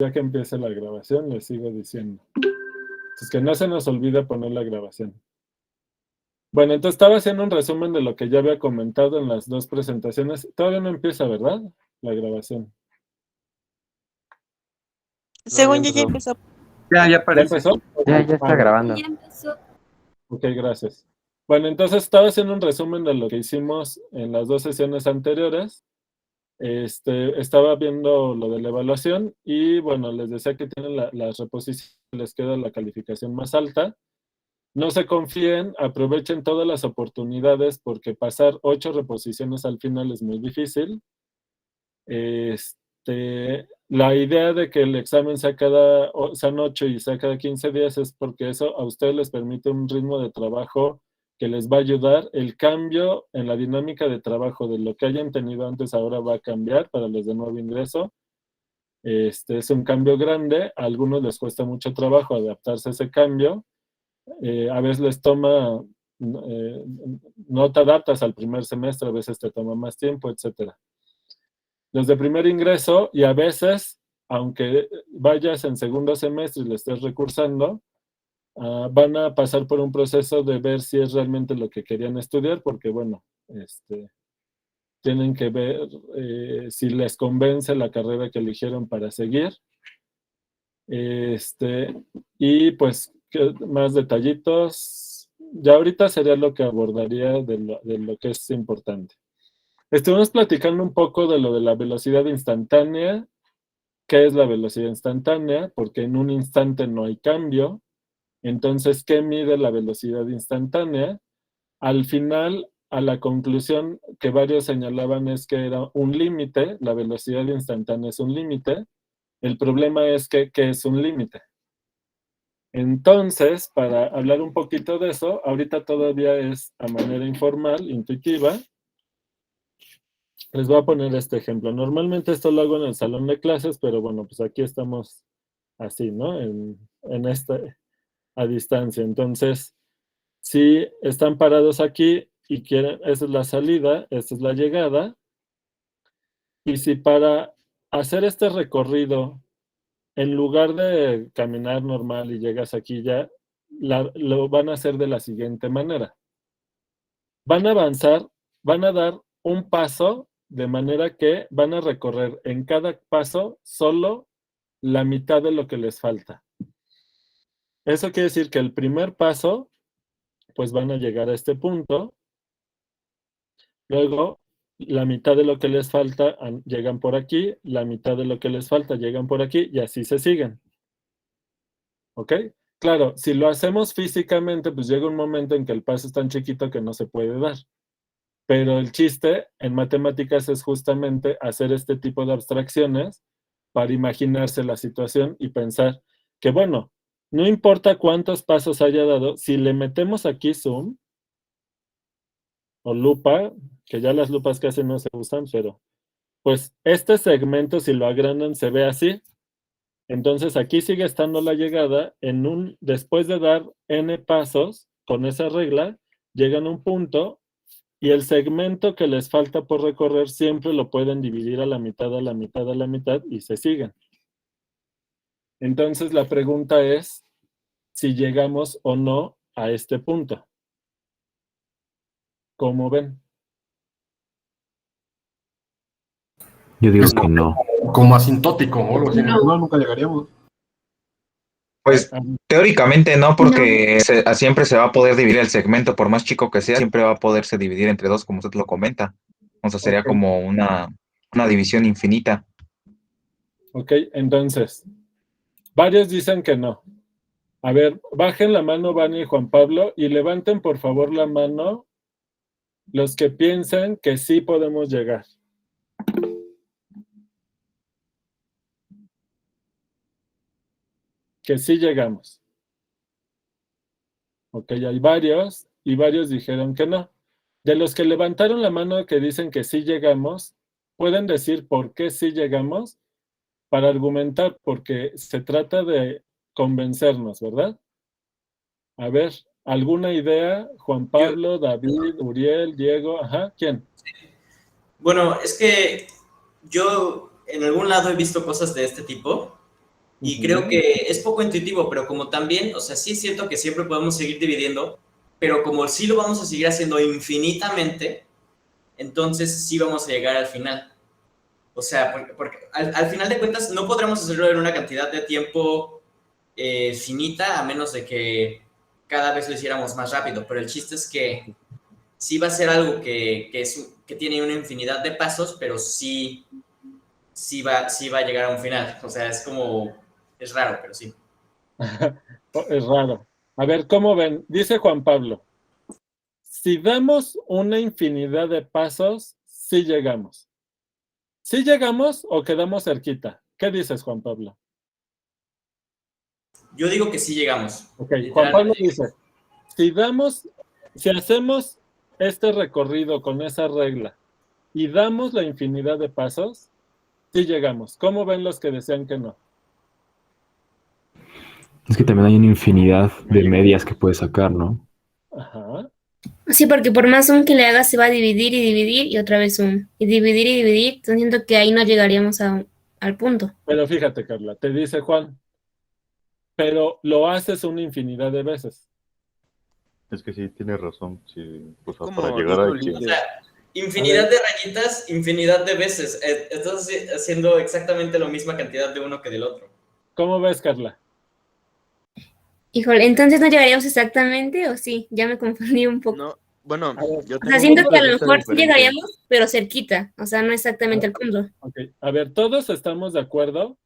Ya que empiece la grabación, les sigo diciendo. Es que no se nos olvide poner la grabación. Bueno, entonces estaba haciendo un resumen de lo que ya había comentado en las dos presentaciones. Todavía no empieza, ¿verdad? La grabación. Según yo ya empezó. Ya ¿Ya aparece. empezó? Ya está grabando. Ya empezó. Ok, gracias. Bueno, entonces estaba haciendo un resumen de lo que hicimos en las dos sesiones anteriores. Estaba viendo lo de la evaluación y bueno, les decía que tienen las reposiciones, les queda la calificación más alta. No se confíen, aprovechen todas las oportunidades porque pasar 8 reposiciones al final es muy difícil. La idea de que el examen sean 8 y sea cada 15 días es porque eso a ustedes les permite un ritmo de trabajo que les va a ayudar. El cambio en la dinámica de trabajo de lo que hayan tenido antes ahora va a cambiar para los de nuevo ingreso. Es un cambio grande, a algunos les cuesta mucho trabajo adaptarse a ese cambio. A veces les toma, no te adaptas al primer semestre, a veces te toma más tiempo, etcétera. Los de primer ingreso, y a veces, aunque vayas en segundo semestre y le estés recursando, van a pasar por un proceso de ver si es realmente lo que querían estudiar, porque bueno, tienen que ver si les convence la carrera que eligieron para seguir. Y pues, más detallitos. Ya ahorita sería lo que abordaría de lo que es importante. Estuvimos platicando un poco de lo de la velocidad instantánea. ¿Qué es la velocidad instantánea? Porque en un instante no hay cambio. Entonces, ¿qué mide la velocidad instantánea? Al final, a la conclusión que varios señalaban es que era un límite, la velocidad instantánea es un límite. El problema es que, ¿qué es un límite? Entonces, para hablar un poquito de eso, ahorita todavía es a manera informal, intuitiva. Les voy a poner este ejemplo. Normalmente esto lo hago en el salón de clases, pero bueno, pues aquí estamos así, ¿no? A distancia. Entonces, si están parados aquí y quieren, esa es la salida, esta es la llegada. Y si para hacer este recorrido, en lugar de caminar normal y llegas aquí ya, lo van a hacer de la siguiente manera. Van a avanzar, van a dar un paso de manera que van a recorrer en cada paso solo la mitad de lo que les falta. Eso quiere decir que el primer paso, pues van a llegar a este punto. Luego, la mitad de lo que les falta llegan por aquí, la mitad de lo que les falta llegan por aquí y así se siguen. ¿Ok? Claro, si lo hacemos físicamente, pues llega un momento en que el paso es tan chiquito que no se puede dar. Pero el chiste en matemáticas es justamente hacer este tipo de abstracciones para imaginarse la situación y pensar que, bueno, no importa cuántos pasos haya dado, si le metemos aquí zoom o lupa, que ya las lupas casi no se usan, pero pues este segmento, si lo agrandan, se ve así. Entonces aquí sigue estando la llegada, después de dar n pasos con esa regla, llegan a un punto y el segmento que les falta por recorrer siempre lo pueden dividir a la mitad, a la mitad, a la mitad y se siguen. Entonces la pregunta es si llegamos o no a este punto. ¿Cómo ven? Yo digo que no. Como asintótico, o algo así. No, nunca llegaríamos. Pues teóricamente no, porque siempre se va a poder dividir el segmento, por más chico que sea, siempre va a poderse dividir entre dos, como usted lo comenta. O sea, sería como una división infinita. Ok, entonces, varios dicen que no. A ver, bajen la mano, Vani y Juan Pablo, y levanten por favor la mano los que piensan que sí podemos llegar. Que sí llegamos. Ok, hay varios, y varios dijeron que no. De los que levantaron la mano que dicen que sí llegamos, ¿pueden decir por qué sí llegamos? Para argumentar, porque se trata de convencernos, ¿verdad? A ver, ¿alguna idea? Juan Pablo, David, Uriel, Diego, ajá, ¿quién? Bueno, es que yo en algún lado he visto cosas de este tipo Y creo que es poco intuitivo, pero como también, o sea, sí es cierto que siempre podemos seguir dividiendo, pero como sí lo vamos a seguir haciendo infinitamente, entonces sí vamos a llegar al final. O sea, porque al final de cuentas no podremos hacerlo en una cantidad de tiempo finita, a menos de que cada vez lo hiciéramos más rápido. Pero el chiste es que sí va a ser algo que tiene una infinidad de pasos, pero sí va a llegar a un final. O sea, es raro, pero sí. Es raro. A ver, ¿cómo ven? Dice Juan Pablo, si damos una infinidad de pasos, sí llegamos. ¿Sí llegamos o quedamos cerquita? ¿Qué dices, Juan Pablo? Yo digo que sí llegamos. Ok, Juan Pablo dice, si hacemos este recorrido con esa regla y damos la infinidad de pasos, sí llegamos. ¿Cómo ven los que decían que no? Es que también hay una infinidad de medias que puedes sacar, ¿no? Ajá. Sí, porque por más zoom que le hagas se va a dividir y dividir y otra vez zoom. Y dividir, entonces siento que ahí no llegaríamos al punto. Pero fíjate, Carla, te dice Juan, pero lo haces una infinidad de veces. Es que sí, tienes razón. Sí, pues Como para llegar a hilo libre. O sea, infinidad de rayitas, infinidad de veces. Estás haciendo exactamente la misma cantidad de uno que del otro. ¿Cómo ves, Carla? Híjole, entonces no llegaríamos exactamente, ¿o sí? Ya me confundí un poco. No, bueno, yo O sea, tengo un siento punto que a de lo vista mejor sí diferente. llegaríamos, pero cerquita. O sea, no exactamente al punto. Ok, a ver, todos estamos de acuerdo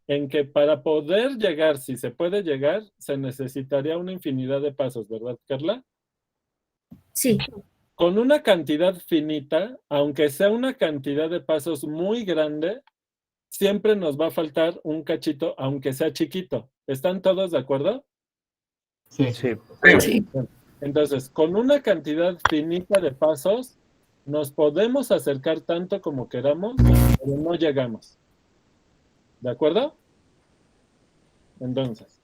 en que para poder llegar, si se puede llegar, se necesitaría una infinidad de pasos, ¿verdad, Carla? Sí. Con una cantidad finita, aunque sea una cantidad de pasos muy grande, siempre nos va a faltar un cachito, aunque sea chiquito. ¿Están todos de acuerdo? Sí. Sí. Entonces, con una cantidad finita de pasos, nos podemos acercar tanto como queramos, pero no llegamos. ¿De acuerdo? Entonces,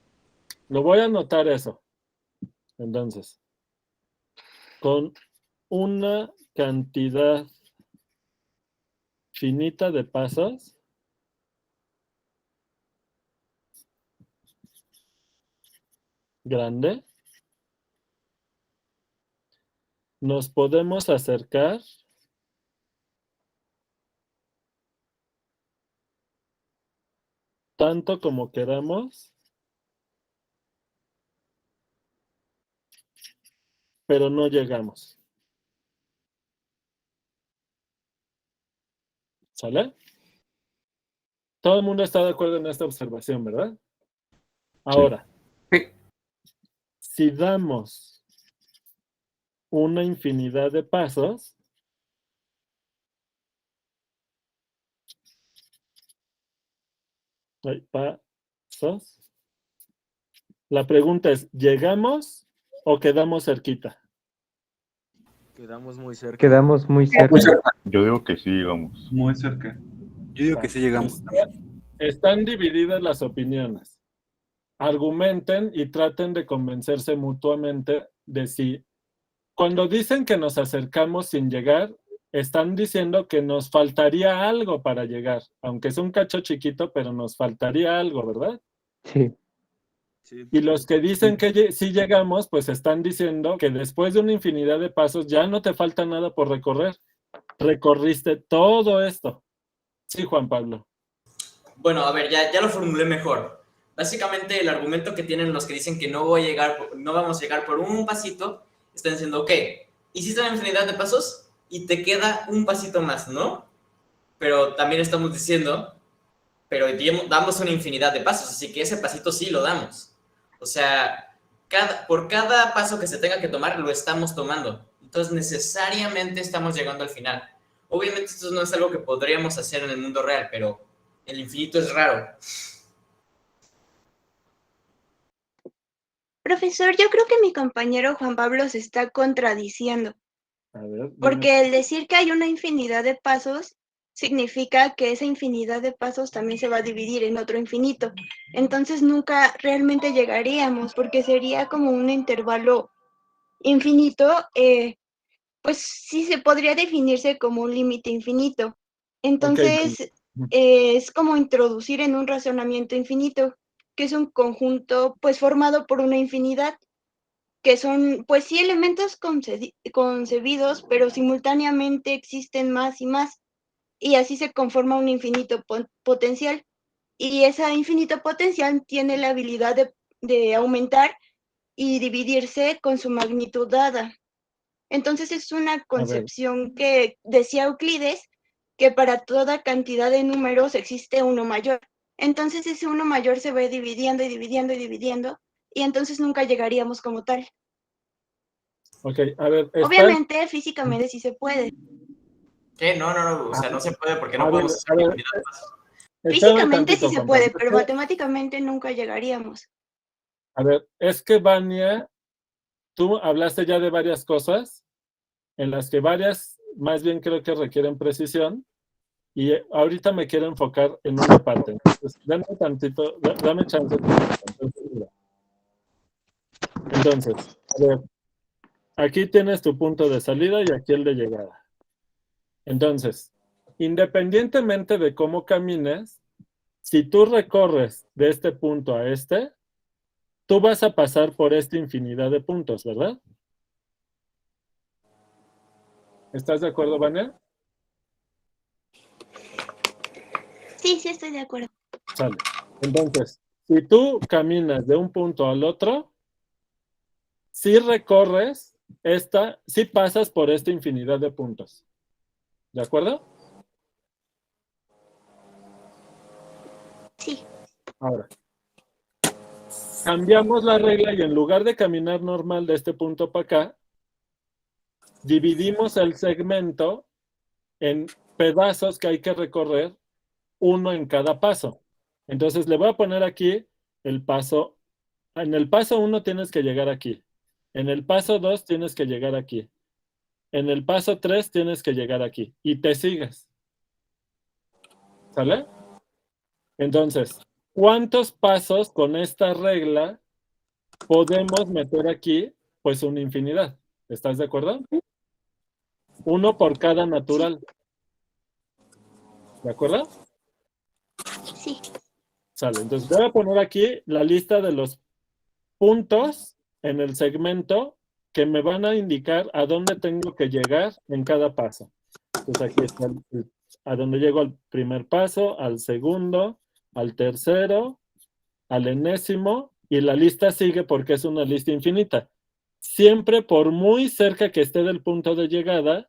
lo voy a anotar eso. Entonces, con una cantidad finita de pasos, grande, nos podemos acercar tanto como queramos, pero no llegamos. ¿Sale? Todo el mundo está de acuerdo en esta observación, ¿verdad? Ahora, si damos una infinidad de pasos, la pregunta es, ¿llegamos o quedamos cerquita? Quedamos muy cerca. Quedamos muy cerca. Yo digo que sí, llegamos. Muy cerca. Yo digo que sí llegamos. Están divididas las opiniones. Argumenten y traten de convencerse mutuamente de si cuando dicen que nos acercamos sin llegar, están diciendo que nos faltaría algo para llegar, aunque es un cacho chiquito, pero nos faltaría algo, ¿verdad? Sí. Sí. Y los que dicen que sí llegamos, pues están diciendo que después de una infinidad de pasos ya no te falta nada por recorrer. Recorriste todo esto. Sí, Juan Pablo. Bueno, a ver, ya lo formulé mejor. Básicamente el argumento que tienen los que dicen que no vamos a llegar por un pasito, están diciendo, ok, hiciste una infinidad de pasos y te queda un pasito más, ¿no? Pero también estamos diciendo, pero damos una infinidad de pasos, así que ese pasito sí lo damos. O sea, por cada paso que se tenga que tomar, lo estamos tomando. Entonces, necesariamente estamos llegando al final. Obviamente, esto no es algo que podríamos hacer en el mundo real, pero el infinito es raro. Profesor, yo creo que mi compañero Juan Pablo se está contradiciendo, A ver, porque el decir que hay una infinidad de pasos significa que esa infinidad de pasos también se va a dividir en otro infinito. Entonces nunca realmente llegaríamos, porque sería como un intervalo infinito, pues sí se podría definirse como un límite infinito. Entonces, es como introducir en un razonamiento infinito, que es un conjunto pues formado por una infinidad, que son pues sí elementos concebidos, pero simultáneamente existen más y más, y así se conforma un infinito potencial. Y ese infinito potencial tiene la habilidad de aumentar y dividirse con su magnitud dada. Entonces es una concepción que decía Euclides que para toda cantidad de números existe uno mayor. Entonces ese uno mayor se va dividiendo y dividiendo y dividiendo, y entonces nunca llegaríamos como tal. Ok, a ver, Obviamente, físicamente sí se puede. ¿Qué? No, o sea, no se puede porque no A ver, podemos hacer infinidad de pasos. Físicamente sí se puede, pero matemáticamente nunca llegaríamos. A ver, es que Vania, tú hablaste ya de varias cosas, en las que varias, más bien creo que requieren precisión, y ahorita me quiero enfocar en una parte. Entonces, dame tantito, dame chance. Entonces, a ver, aquí tienes tu punto de salida y aquí el de llegada. Entonces, independientemente de cómo camines, si tú recorres de este punto a este, tú vas a pasar por esta infinidad de puntos, ¿verdad? ¿Estás de acuerdo, Vania? Sí, estoy de acuerdo. Sale. Entonces, si tú caminas de un punto al otro, si recorres si pasas por esta infinidad de puntos. ¿De acuerdo? Sí. Ahora, cambiamos la regla y en lugar de caminar normal de este punto para acá, dividimos el segmento en pedazos que hay que recorrer, uno en cada paso. Entonces le voy a poner aquí el paso. En el paso 1 tienes que llegar aquí. En el paso 2 tienes que llegar aquí. En el paso 3 tienes que llegar aquí. Y te sigues. ¿Sale? Entonces, ¿cuántos pasos con esta regla podemos meter aquí? Pues una infinidad. ¿Estás de acuerdo? Uno por cada natural. ¿De acuerdo? Sí. Sale. Entonces voy a poner aquí la lista de los puntos en el segmento que me van a indicar a dónde tengo que llegar en cada paso. Entonces aquí está a dónde llego al primer paso, al segundo, al tercero, al enésimo, y la lista sigue porque es una lista infinita. Siempre por muy cerca que esté del punto de llegada,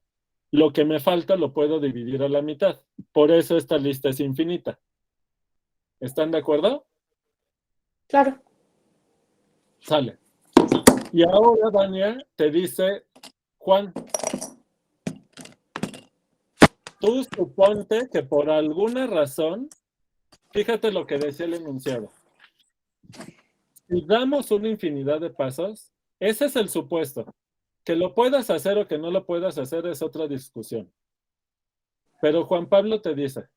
lo que me falta lo puedo dividir a la mitad. Por eso esta lista es infinita. ¿Están de acuerdo? Claro. Sale. Y ahora, Dania, te dice, Juan, tú suponte que por alguna razón, fíjate lo que decía el enunciado. Si damos una infinidad de pasos, ese es el supuesto. Que lo puedas hacer o que no lo puedas hacer es otra discusión. Pero Juan Pablo te dice,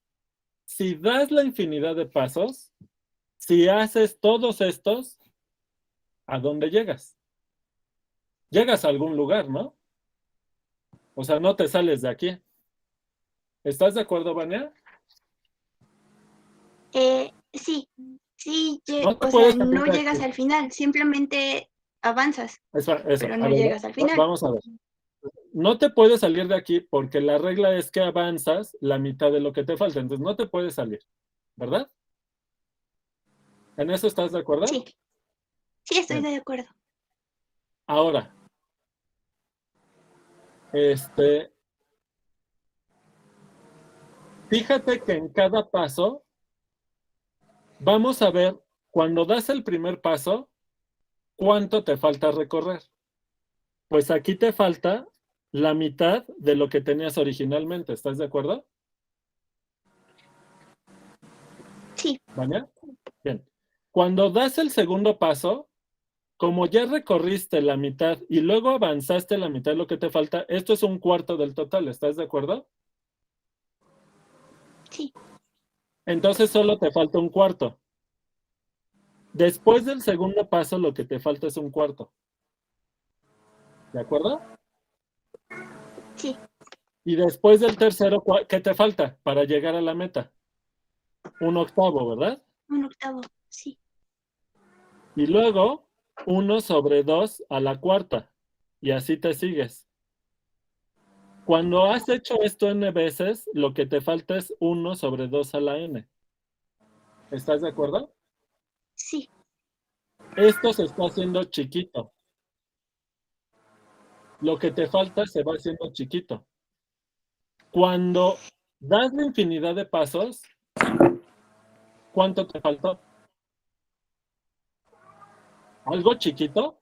si das la infinidad de pasos, si haces todos estos, ¿a dónde llegas? Llegas a algún lugar, ¿no? O sea, no te sales de aquí. ¿Estás de acuerdo, Vania? Sí, No te o sea, puedes salir no de llegas aquí. al final, simplemente avanzas, Eso. pero no A ver, llegas al final. vamos a ver. No te puedes salir de aquí porque la regla es que avanzas la mitad de lo que te falta. Entonces no te puedes salir, ¿verdad? ¿En eso estás de acuerdo? Sí, estoy Bien. de acuerdo. Ahora, fíjate que en cada paso vamos a ver, cuando das el primer paso, ¿cuánto te falta recorrer? Pues aquí te falta la mitad de lo que tenías originalmente. ¿Estás de acuerdo? Sí. ¿Vale? Bien. Cuando das el segundo paso, como ya recorriste la mitad y luego avanzaste la mitad de lo que te falta, esto es un cuarto del total. ¿Estás de acuerdo? Sí. Entonces solo te falta un cuarto. Después del segundo paso, lo que te falta es un cuarto. ¿De acuerdo? Sí. Y después del tercero, ¿qué te falta para llegar a la meta? un octavo, ¿verdad? Un octavo, sí. Y luego 1 sobre 2 a la cuarta. Y así te sigues. Cuando has hecho esto n veces, lo que te falta es 1 sobre 2 a la n. ¿Estás de acuerdo? Sí. Esto se está haciendo chiquito. Lo que te falta se va haciendo chiquito. Cuando das la infinidad de pasos, ¿cuánto te faltó? ¿Algo chiquito?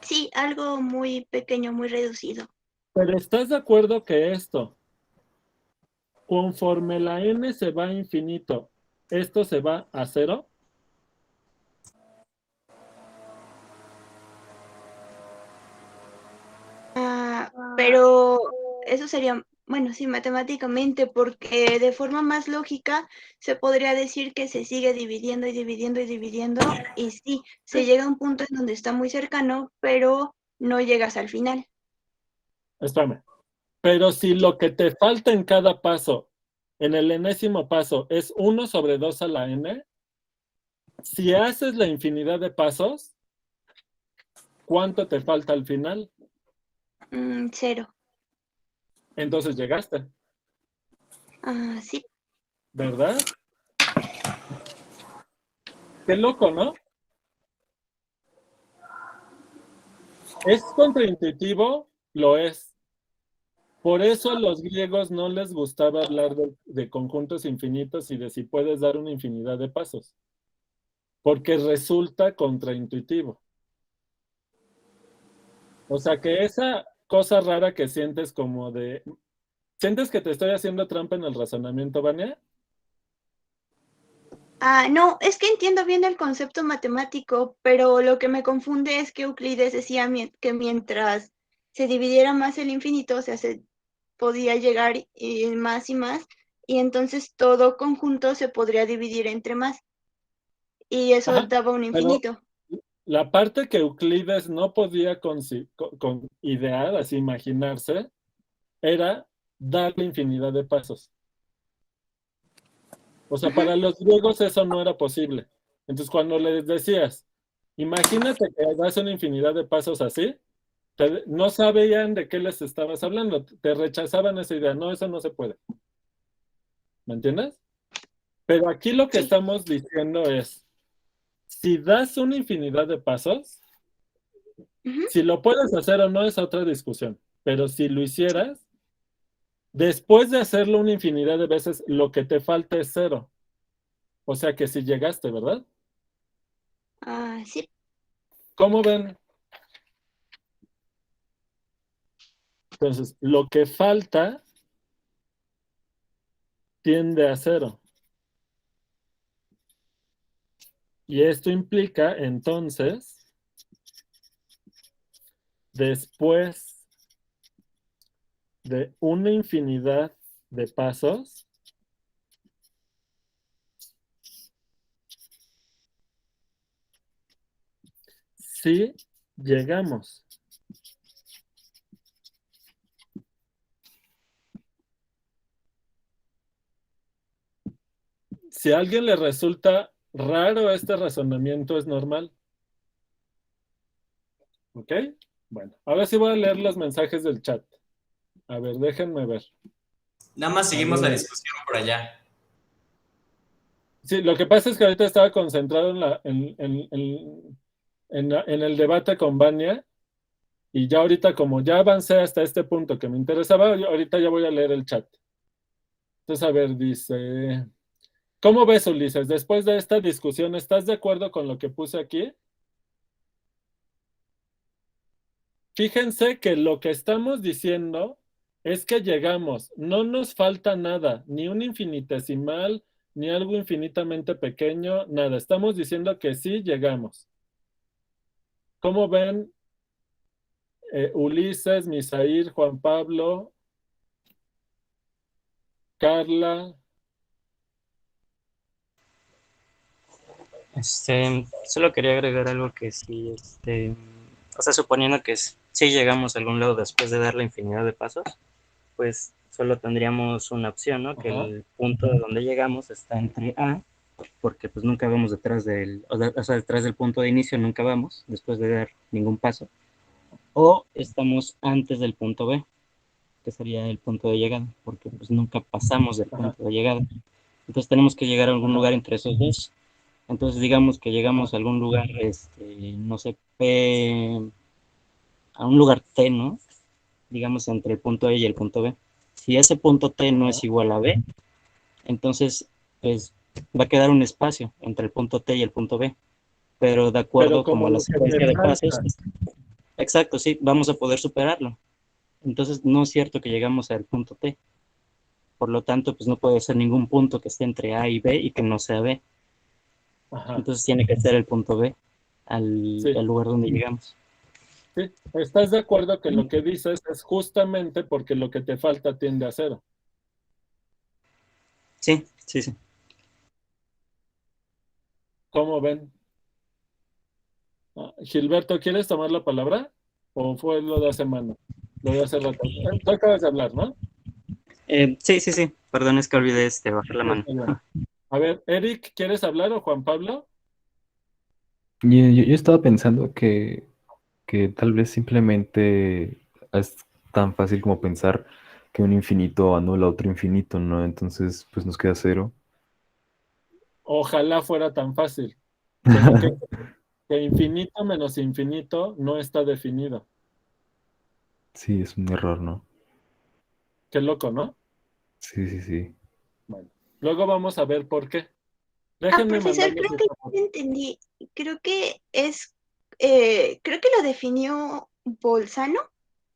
Sí, algo muy pequeño, muy reducido. Pero ¿estás de acuerdo que esto, conforme la n se va a infinito, esto se va a cero? Pero eso sería, bueno, sí, matemáticamente, porque de forma más lógica se podría decir que se sigue dividiendo y dividiendo y dividiendo, y sí, se llega a un punto en donde está muy cercano, pero no llegas al final. Espérame. Pero si lo que te falta en cada paso, en el enésimo paso, es 1 sobre 2 a la n, si haces la infinidad de pasos, ¿cuánto te falta al final? 0. Entonces llegaste, Sí. ¿verdad? Qué loco, ¿no? ¿Es contraintuitivo? Lo es. Por eso a los griegos no les gustaba hablar de conjuntos infinitos y de si puedes dar una infinidad de pasos, porque resulta contraintuitivo. O sea que esa cosa rara que sientes como de... ¿Sientes que te estoy haciendo trampa en el razonamiento, Vania? No, es que entiendo bien el concepto matemático, pero lo que me confunde es que Euclides decía que mientras se dividiera más el infinito, o sea, se podía llegar más y más, y entonces todo conjunto se podría dividir entre más, y eso Ajá, daba un pero infinito. la parte que Euclides no podía idear, así imaginarse, era darle infinidad de pasos. O sea, para los griegos eso no era posible. Entonces, cuando les decías, imagínate que das una infinidad de pasos así, no sabían de qué les estabas hablando, te rechazaban esa idea, no, eso no se puede. ¿Me entiendes? Pero aquí lo que estamos diciendo es, si das una infinidad de pasos, si lo puedes hacer o no es otra discusión, pero si lo hicieras, después de hacerlo una infinidad de veces, lo que te falta es 0. O sea que si llegaste, ¿verdad? Sí. ¿Cómo ven? Entonces, lo que falta tiende a 0. Y esto implica, entonces, después de una infinidad de pasos, sí llegamos. Si a alguien le resulta raro este razonamiento, es normal. ¿Ok? Bueno, ahora sí voy a leer los mensajes del chat. A ver, déjenme ver. Nada más seguimos la discusión por allá. Sí, lo que pasa es que ahorita estaba concentrado en el debate con Vania y ya ahorita como ya avancé hasta este punto que me interesaba, ahorita ya voy a leer el chat. Entonces, a ver, dice... ¿Cómo ves, Ulises? Después de esta discusión, ¿estás de acuerdo con lo que puse aquí? Fíjense que lo que estamos diciendo es que llegamos, no nos falta nada, ni un infinitesimal, ni algo infinitamente pequeño, nada. Estamos diciendo que sí llegamos. ¿Cómo ven Ulises, Misair, Juan Pablo, Carla? Solo quería agregar algo que sí, o sea, suponiendo que sí llegamos a algún lado después de dar la infinidad de pasos, pues solo tendríamos una opción, ¿no? Que Ajá. el punto de donde llegamos está entre A, porque pues nunca vamos detrás detrás del punto de inicio nunca vamos, después de dar ningún paso, o estamos antes del punto B, que sería el punto de llegada, porque pues nunca pasamos del punto de llegada. Entonces tenemos que llegar a algún lugar entre esos dos. Entonces digamos que llegamos a algún lugar, no sé, P, a un lugar T, ¿no? Digamos entre el punto E y el punto B. Si ese punto T no es igual a B, entonces pues va a quedar un espacio entre el punto T y el punto B. Pero de acuerdo como a la secuencia de pasos, exacto, sí, vamos a poder superarlo. Entonces no es cierto que llegamos al punto T. Por lo tanto, pues no puede ser ningún punto que esté entre A y B y que no sea B. Ajá. Entonces tiene que ser el punto B al lugar donde llegamos. Sí, ¿estás de acuerdo que lo que dices es justamente porque lo que te falta tiende a cero? Sí, sí, sí. ¿Cómo ven? Gilberto, ¿quieres tomar la palabra? ¿O fue lo de hace semana? Lo de hace rato. Tú acabas de hablar, ¿no? Sí, sí, sí. Perdón, es que olvidé bajar la mano. A ver, Eric, ¿quieres hablar o Juan Pablo? Yo estaba pensando que tal vez simplemente es tan fácil como pensar que un infinito anula otro infinito, ¿no? Entonces, pues nos queda cero. Ojalá fuera tan fácil. Pero que infinito menos infinito no está definido. Sí, es un error, ¿no? Qué loco, ¿no? Sí, sí, sí. Bueno, luego vamos a ver por qué. Déjenme Profesor, mandarles creo que ya entendí. Creo que creo que lo definió Bolzano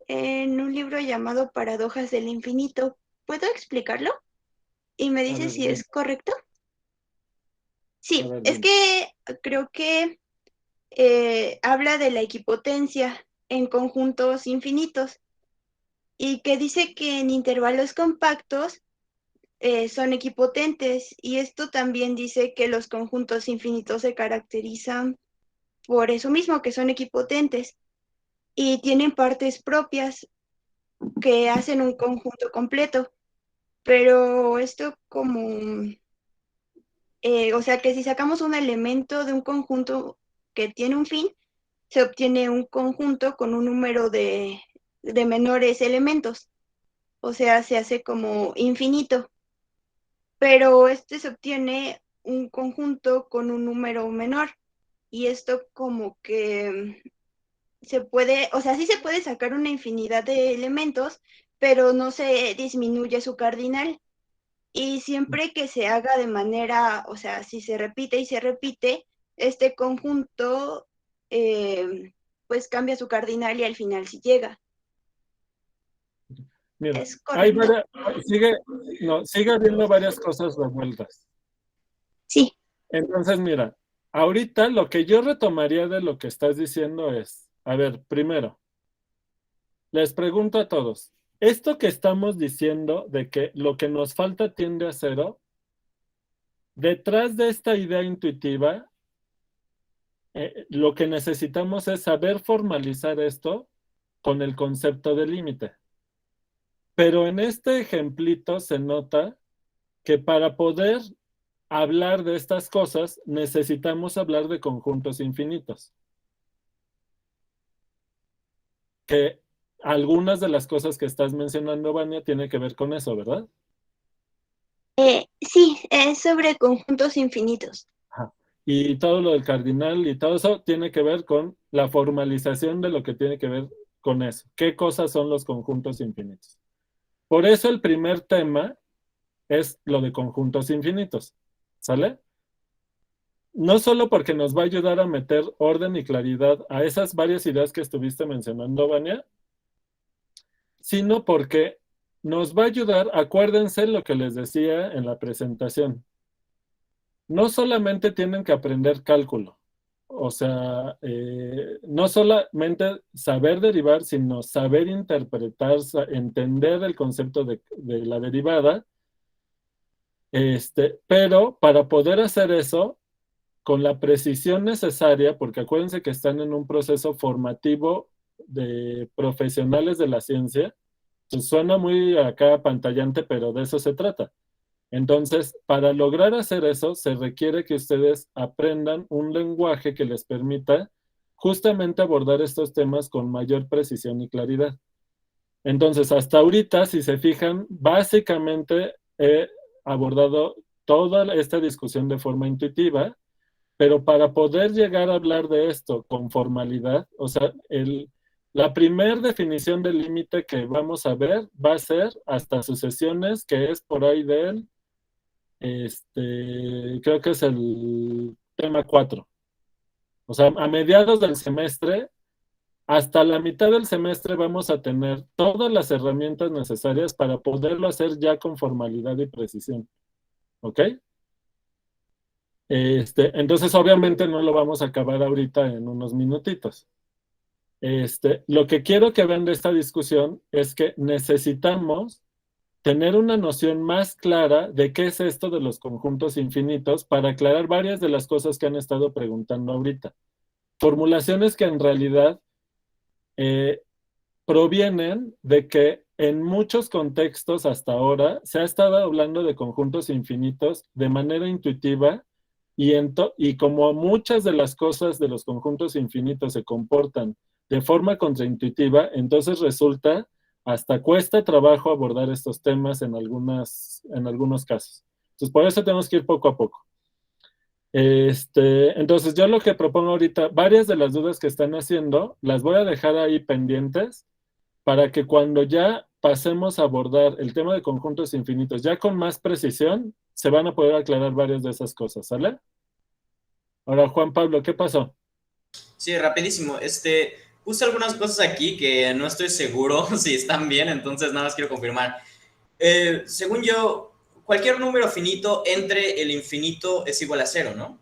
en un libro llamado Paradojas del Infinito. ¿Puedo explicarlo? Y me dice ver, si es correcto. Sí, ver, es dime. que creo que habla de la equipotencia en conjuntos infinitos y que dice que en intervalos compactos son equipotentes, y esto también dice que los conjuntos infinitos se caracterizan por eso mismo, que son equipotentes y tienen partes propias que hacen un conjunto completo. Pero esto o sea que si sacamos un elemento de un conjunto que tiene un fin, se obtiene un conjunto con un número de menores elementos, o sea, se hace como infinito, pero se obtiene un conjunto con un número menor, y esto como que se puede, o sea, sí se puede sacar una infinidad de elementos, pero no se disminuye su cardinal. Y siempre que se haga de manera, o sea, si se repite y se repite, este conjunto pues cambia su cardinal y al final sí llega. Mira, ¿Es hay correcto? sigue habiendo varias cosas revueltas. Sí. Entonces, mira, ahorita lo que yo retomaría de lo que estás diciendo es, a ver, primero, les pregunto a todos, esto que estamos diciendo de que lo que nos falta tiende a cero, detrás de esta idea intuitiva, lo que necesitamos es saber formalizar esto con el concepto de límite. Pero en este ejemplito se nota que para poder hablar de estas cosas necesitamos hablar de conjuntos infinitos. Que algunas de las cosas que estás mencionando, Vania, tiene que ver con eso, ¿verdad? Sí, es sobre conjuntos infinitos. Ajá. Y todo lo del cardinal y todo eso tiene que ver con la formalización de lo que tiene que ver con eso. ¿Qué cosas son los conjuntos infinitos? Por eso el primer tema es lo de conjuntos infinitos. ¿Sale? No solo porque nos va a ayudar a meter orden y claridad a esas varias ideas que estuviste mencionando, Vania, sino porque nos va a ayudar, acuérdense lo que les decía en la presentación. No solamente tienen que aprender cálculo, o sea, no solamente saber derivar, sino saber interpretar, entender el concepto de la derivada, pero para poder hacer eso, con la precisión necesaria, porque acuérdense que están en un proceso formativo de profesionales de la ciencia, Pues suena muy acá pantallante, pero de eso se trata. Entonces, para lograr hacer eso, se requiere que ustedes aprendan un lenguaje que les permita justamente abordar estos temas con mayor precisión y claridad. Entonces, hasta ahorita, si se fijan, básicamente he abordado toda esta discusión de forma intuitiva, pero para poder llegar a hablar de esto con formalidad, o sea, la primera definición del límite que vamos a ver va a ser hasta sucesiones, que es por ahí del, creo que es el tema 4. O sea, a mediados del semestre, hasta la mitad del semestre vamos a tener todas las herramientas necesarias para poderlo hacer ya con formalidad y precisión. ¿Ok? Entonces, obviamente no lo vamos a acabar ahorita en unos minutitos. Lo que quiero que vean de esta discusión es que necesitamos tener una noción más clara de qué es esto de los conjuntos infinitos para aclarar varias de las cosas que han estado preguntando ahorita. Formulaciones que en realidad provienen de que en muchos contextos hasta ahora se ha estado hablando de conjuntos infinitos de manera intuitiva y como muchas de las cosas de los conjuntos infinitos se comportan de forma contraintuitiva, entonces resulta, hasta cuesta trabajo abordar estos temas en algunos casos. Entonces, por eso tenemos que ir poco a poco. Entonces, yo lo que propongo ahorita, varias de las dudas que están haciendo, las voy a dejar ahí pendientes para que cuando ya pasemos a abordar el tema de conjuntos infinitos, ya con más precisión, se van a poder aclarar varias de esas cosas, ¿sale? Ahora, Juan Pablo, ¿qué pasó? Sí, rapidísimo. Puse algunas cosas aquí que no estoy seguro si están bien, entonces nada más quiero confirmar. Según yo, cualquier número finito entre el infinito es igual a 0, ¿no?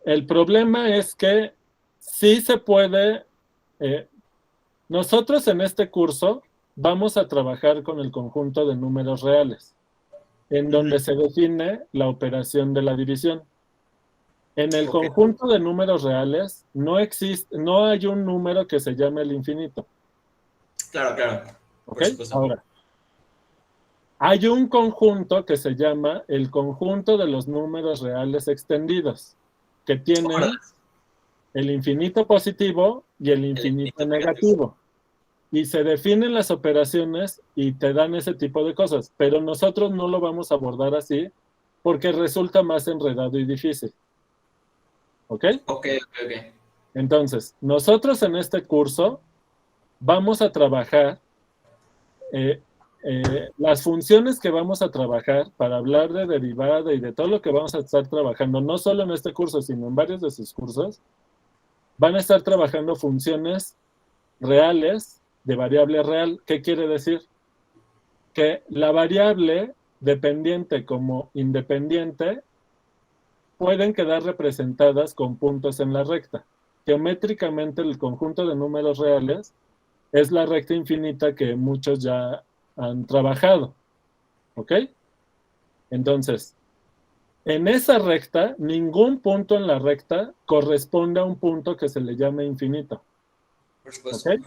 El problema es que sí se puede... nosotros en este curso vamos a trabajar con el conjunto de números reales, en donde se define la operación de la división. En el conjunto de números reales no hay un número que se llame el infinito. Claro, claro. ¿Ok? Ahora, hay un conjunto que se llama el conjunto de los números reales extendidos, que tiene el infinito positivo y el infinito negativo. Y se definen las operaciones y te dan ese tipo de cosas, pero nosotros no lo vamos a abordar así porque resulta más enredado y difícil. ¿Ok? Ok. Entonces, nosotros en este curso vamos a trabajar las funciones que vamos a trabajar para hablar de derivada y de todo lo que vamos a estar trabajando, no solo en este curso, sino en varios de sus cursos, van a estar trabajando funciones reales de variable real. ¿Qué quiere decir? Que la variable dependiente como independiente pueden quedar representadas con puntos en la recta. Geométricamente, el conjunto de números reales es la recta infinita que muchos ya han trabajado. ¿Ok? Entonces, en esa recta, ningún punto en la recta corresponde a un punto que se le llame infinito. Por supuesto. ¿Ok?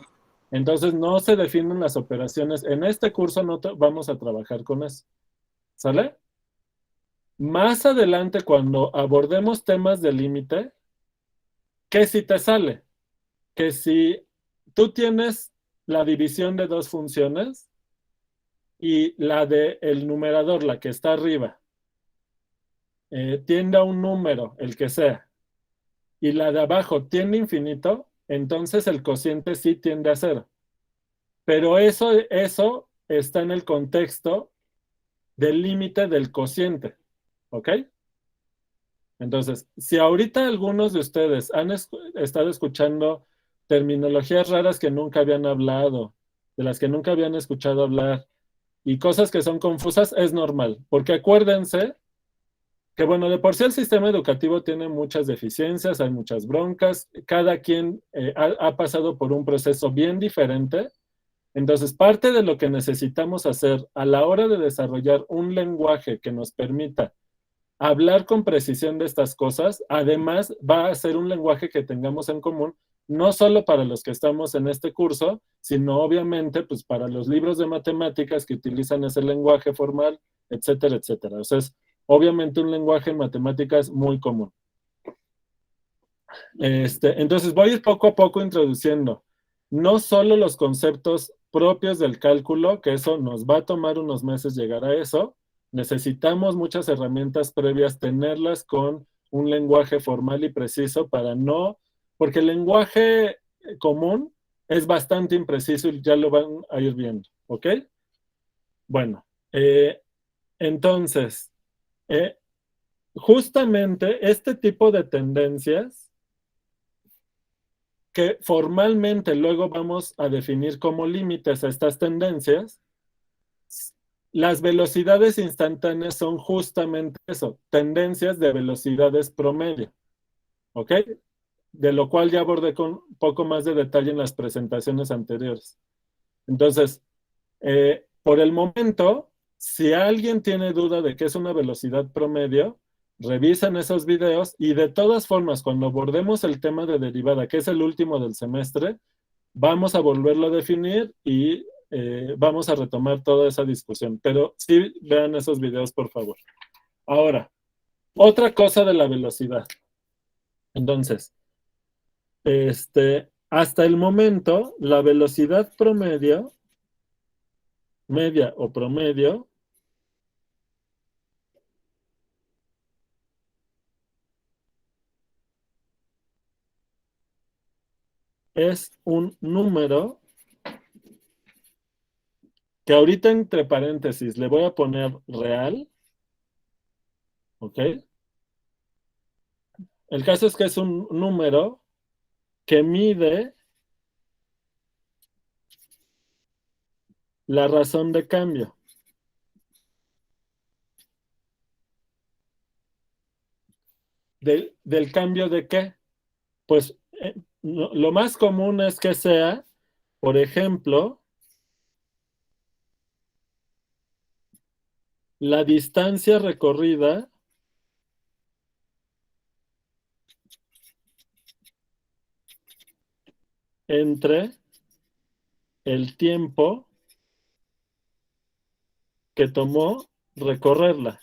Entonces, no se definen las operaciones. En este curso no vamos a trabajar con eso. ¿Sale? Más adelante, cuando abordemos temas de límite, ¿qué si te sale? Que si tú tienes la división de dos funciones y la del numerador, la que está arriba, tiende a un número, el que sea, y la de abajo tiende infinito, entonces el cociente sí tiende a 0. Pero eso está en el contexto del límite del cociente. ¿Ok? Entonces, si ahorita algunos de ustedes han estado escuchando terminologías raras que nunca habían hablado, de las que nunca habían escuchado hablar, y cosas que son confusas, es normal. Porque acuérdense que, bueno, de por sí el sistema educativo tiene muchas deficiencias, hay muchas broncas, cada quien ha pasado por un proceso bien diferente. Entonces, parte de lo que necesitamos hacer a la hora de desarrollar un lenguaje que nos permita hablar con precisión de estas cosas, además va a ser un lenguaje que tengamos en común no solo para los que estamos en este curso, sino obviamente pues para los libros de matemáticas que utilizan ese lenguaje formal, etcétera, etcétera. O sea, es obviamente un lenguaje en matemáticas muy común. Entonces voy a ir poco a poco introduciendo no solo los conceptos propios del cálculo, que eso nos va a tomar unos meses llegar a eso, necesitamos muchas herramientas previas, tenerlas con un lenguaje formal y preciso para no, porque el lenguaje común es bastante impreciso y ya lo van a ir viendo, ¿ok? Bueno, entonces, justamente este tipo de tendencias que formalmente luego vamos a definir como límites a estas tendencias, las velocidades instantáneas son justamente eso, tendencias de velocidades promedio, ¿ok? De lo cual ya abordé con un poco más de detalle en las presentaciones anteriores. Entonces, por el momento, si alguien tiene duda de qué es una velocidad promedio, revisen esos videos y de todas formas, cuando abordemos el tema de derivada, que es el último del semestre, vamos a volverlo a definir y vamos a retomar toda esa discusión. Pero sí vean esos videos, por favor. Ahora, otra cosa de la velocidad. Entonces, hasta el momento, la velocidad promedio, media o promedio, es un número que ahorita entre paréntesis le voy a poner real, ¿ok? El caso es que es un número que mide la razón de cambio. ¿Del cambio de qué? Pues lo más común es que sea, por ejemplo, la distancia recorrida entre el tiempo que tomó recorrerla.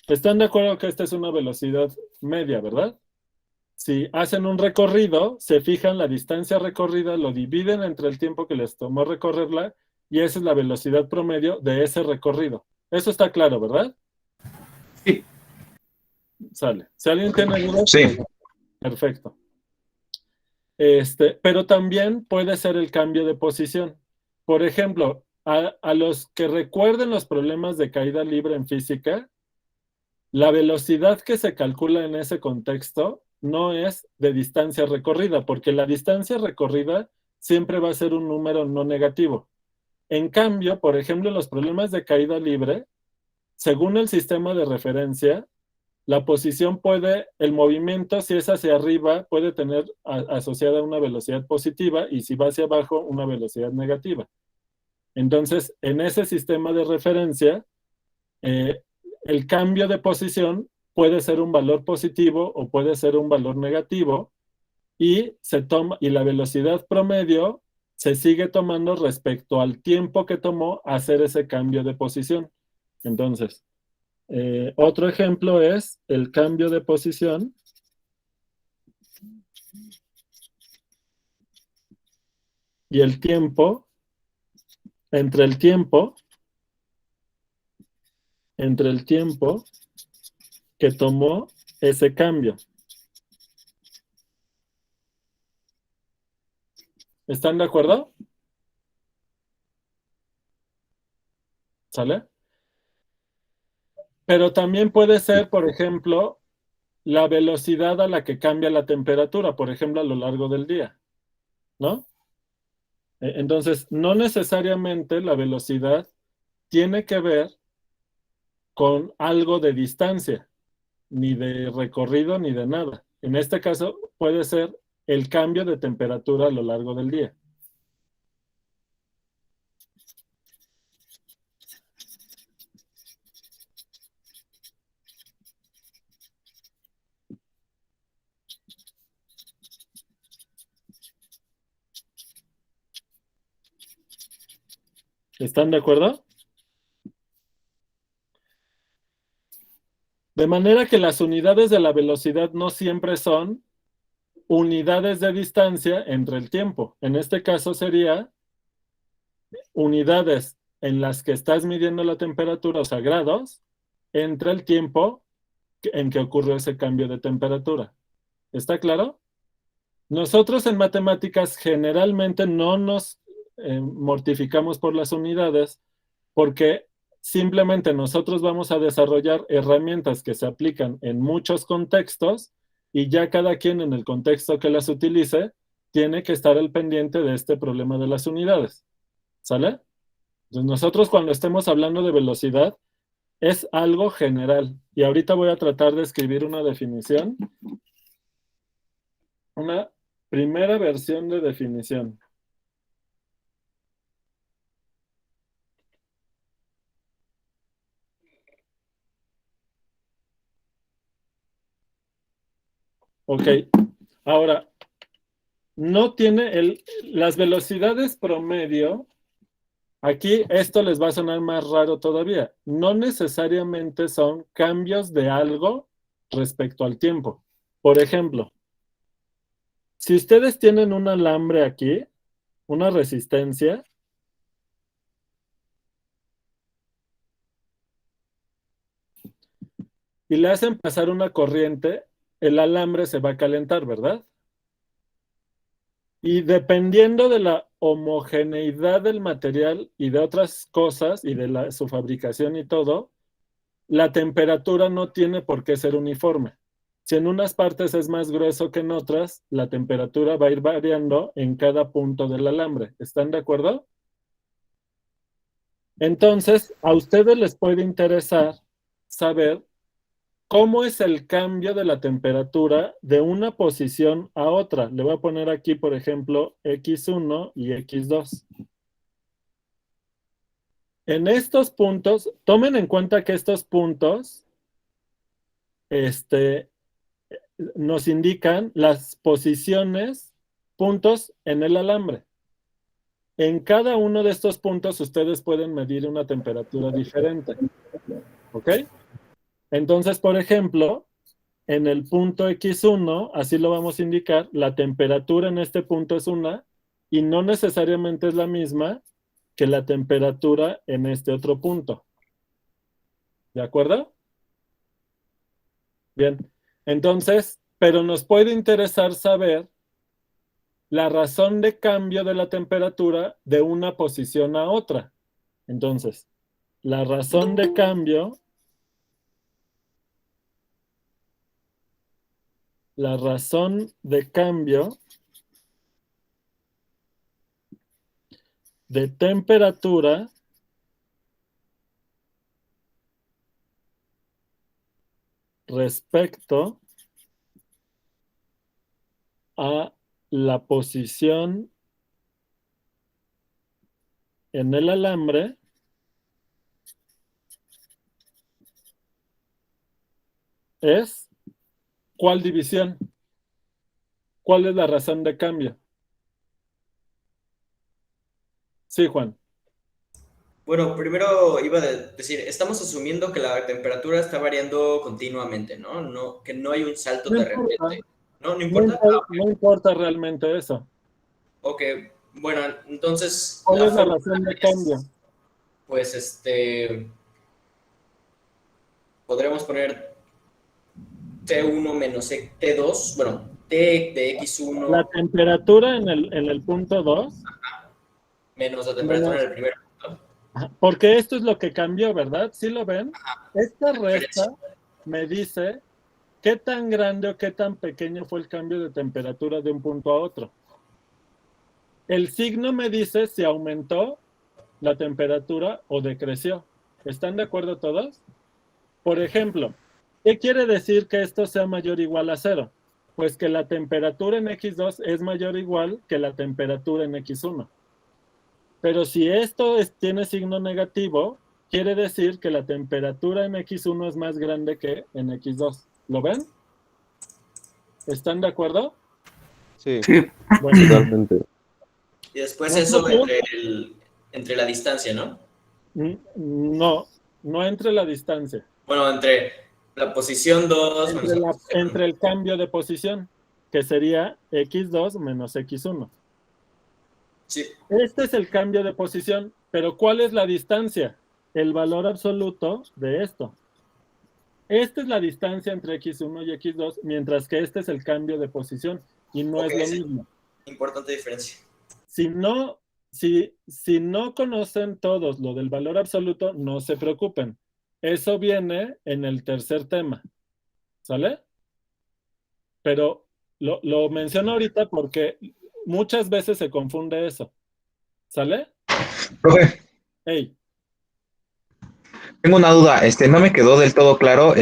¿Están de acuerdo que esta es una velocidad media, verdad? Si hacen un recorrido, se fijan la distancia recorrida, lo dividen entre el tiempo que les tomó recorrerla y esa es la velocidad promedio de ese recorrido. Eso está claro, ¿verdad? Sí. Sale. Si alguien tiene dudas, Sí. pues, perfecto. Pero también puede ser el cambio de posición. Por ejemplo, a los que recuerden los problemas de caída libre en física, la velocidad que se calcula en ese contexto no es de distancia recorrida, porque la distancia recorrida siempre va a ser un número no negativo. En cambio, por ejemplo, en los problemas de caída libre, según el sistema de referencia, la posición el movimiento, si es hacia arriba, puede tener asociada una velocidad positiva y si va hacia abajo, una velocidad negativa. Entonces, en ese sistema de referencia, el cambio de posición puede ser un valor positivo o puede ser un valor negativo y la velocidad promedio se sigue tomando respecto al tiempo que tomó hacer ese cambio de posición. Entonces, otro ejemplo es el cambio de posición y el tiempo, entre el tiempo que tomó ese cambio. ¿Están de acuerdo? ¿Sale? Pero también puede ser, por ejemplo, la velocidad a la que cambia la temperatura, por ejemplo, a lo largo del día, ¿no? Entonces, no necesariamente la velocidad tiene que ver con algo de distancia, ni de recorrido, ni de nada. En este caso, puede ser el cambio de temperatura a lo largo del día. ¿Están de acuerdo? De manera que las unidades de la velocidad no siempre son unidades de distancia entre el tiempo. En este caso sería unidades en las que estás midiendo la temperatura, o sea, grados, entre el tiempo en que ocurrió ese cambio de temperatura. ¿Está claro? Nosotros en matemáticas generalmente no nos mortificamos por las unidades porque simplemente nosotros vamos a desarrollar herramientas que se aplican en muchos contextos y ya cada quien en el contexto que las utilice tiene que estar al pendiente de este problema de las unidades. ¿Sale? Entonces nosotros cuando estemos hablando de velocidad es algo general. Y ahorita voy a tratar de escribir una definición. Una primera versión de definición. Ok, ahora, no tiene las velocidades promedio, aquí esto les va a sonar más raro todavía, no necesariamente son cambios de algo respecto al tiempo. Por ejemplo, si ustedes tienen un alambre aquí, una resistencia, y le hacen pasar una corriente, el alambre se va a calentar, ¿verdad? Y dependiendo de la homogeneidad del material y de otras cosas, y de su fabricación y todo, la temperatura no tiene por qué ser uniforme. Si en unas partes es más grueso que en otras, la temperatura va a ir variando en cada punto del alambre. ¿Están de acuerdo? Entonces, a ustedes les puede interesar saber cómo es el cambio de la temperatura de una posición a otra. Le voy a poner aquí, por ejemplo, X1 y X2. En estos puntos, tomen en cuenta que estos puntos nos indican las posiciones, puntos en el alambre. En cada uno de estos puntos ustedes pueden medir una temperatura diferente. ¿Ok? Entonces, por ejemplo, en el punto X1, así lo vamos a indicar, la temperatura en este punto es una y no necesariamente es la misma que la temperatura en este otro punto. ¿De acuerdo? Bien. Entonces, pero nos puede interesar saber la razón de cambio de la temperatura de una posición a otra. Entonces, la razón de cambio de temperatura respecto a la posición en el alambre es ¿cuál división? ¿Cuál es la razón de cambio? Sí, Juan. Bueno, primero iba a decir, estamos asumiendo que la temperatura está variando continuamente, ¿no? Que no hay un salto de repente. ¿No importa? No importa realmente eso. Ok, bueno, entonces... ¿Cuál es la razón de cambio? Pues, podremos poner T1 menos T2, bueno, T de X1... La temperatura en el punto 2. Menos la temperatura en el primer punto. Porque esto es lo que cambió, ¿verdad? ¿Sí lo ven? Esta resta me dice qué tan grande o qué tan pequeño fue el cambio de temperatura de un punto a otro. El signo me dice si aumentó la temperatura o decreció. ¿Están de acuerdo todos? Por ejemplo, ¿qué quiere decir que esto sea mayor o igual a 0? Pues que la temperatura en X2 es mayor o igual que la temperatura en X1. Pero si esto tiene signo negativo, quiere decir que la temperatura en X1 es más grande que en X2. ¿Lo ven? ¿Están de acuerdo? Sí, Bueno, totalmente. Y después eso entre entre la distancia, ¿no? No, no entre la distancia. Bueno, entre la posición 2 menos la posición Entre el cambio de posición, que sería x2 menos x1. Sí. Este es el cambio de posición, pero ¿cuál es la distancia? El valor absoluto de esto. Esta es la distancia entre x1 y x2, mientras que este es el cambio de posición y no es lo mismo. Importante diferencia. Si no conocen todos lo del valor absoluto, no se preocupen. Eso viene en el tercer tema. ¿Sale? Pero lo menciono ahorita porque muchas veces se confunde eso. ¿Sale? Profe, Hey, tengo una duda, no me quedó del todo claro,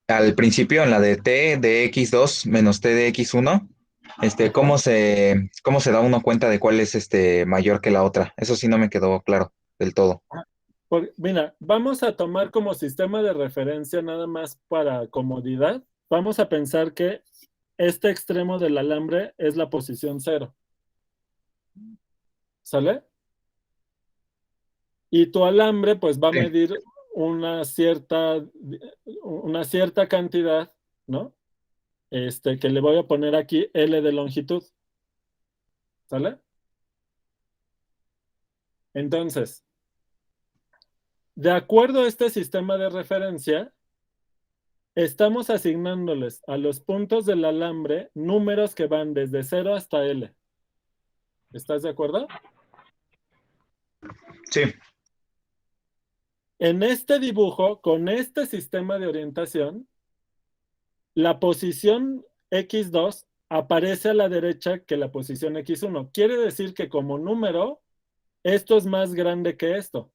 al principio en la de t de x2 menos t de x1, ¿cómo se da uno cuenta de cuál es mayor que la otra? Eso sí no me quedó claro del todo. mira, vamos a tomar como sistema de referencia nada más para comodidad. Vamos a pensar que este extremo del alambre es la posición 0. ¿Sale? Y tu alambre pues va a medir una cierta cantidad, ¿no? Que le voy a poner aquí L de longitud. ¿Sale? Entonces, de acuerdo a este sistema de referencia, estamos asignándoles a los puntos del alambre números que van desde 0 hasta L. ¿Estás de acuerdo? Sí. En este dibujo, con este sistema de orientación, la posición x2 aparece a la derecha que la posición x1. Quiere decir que como número, esto es más grande que esto.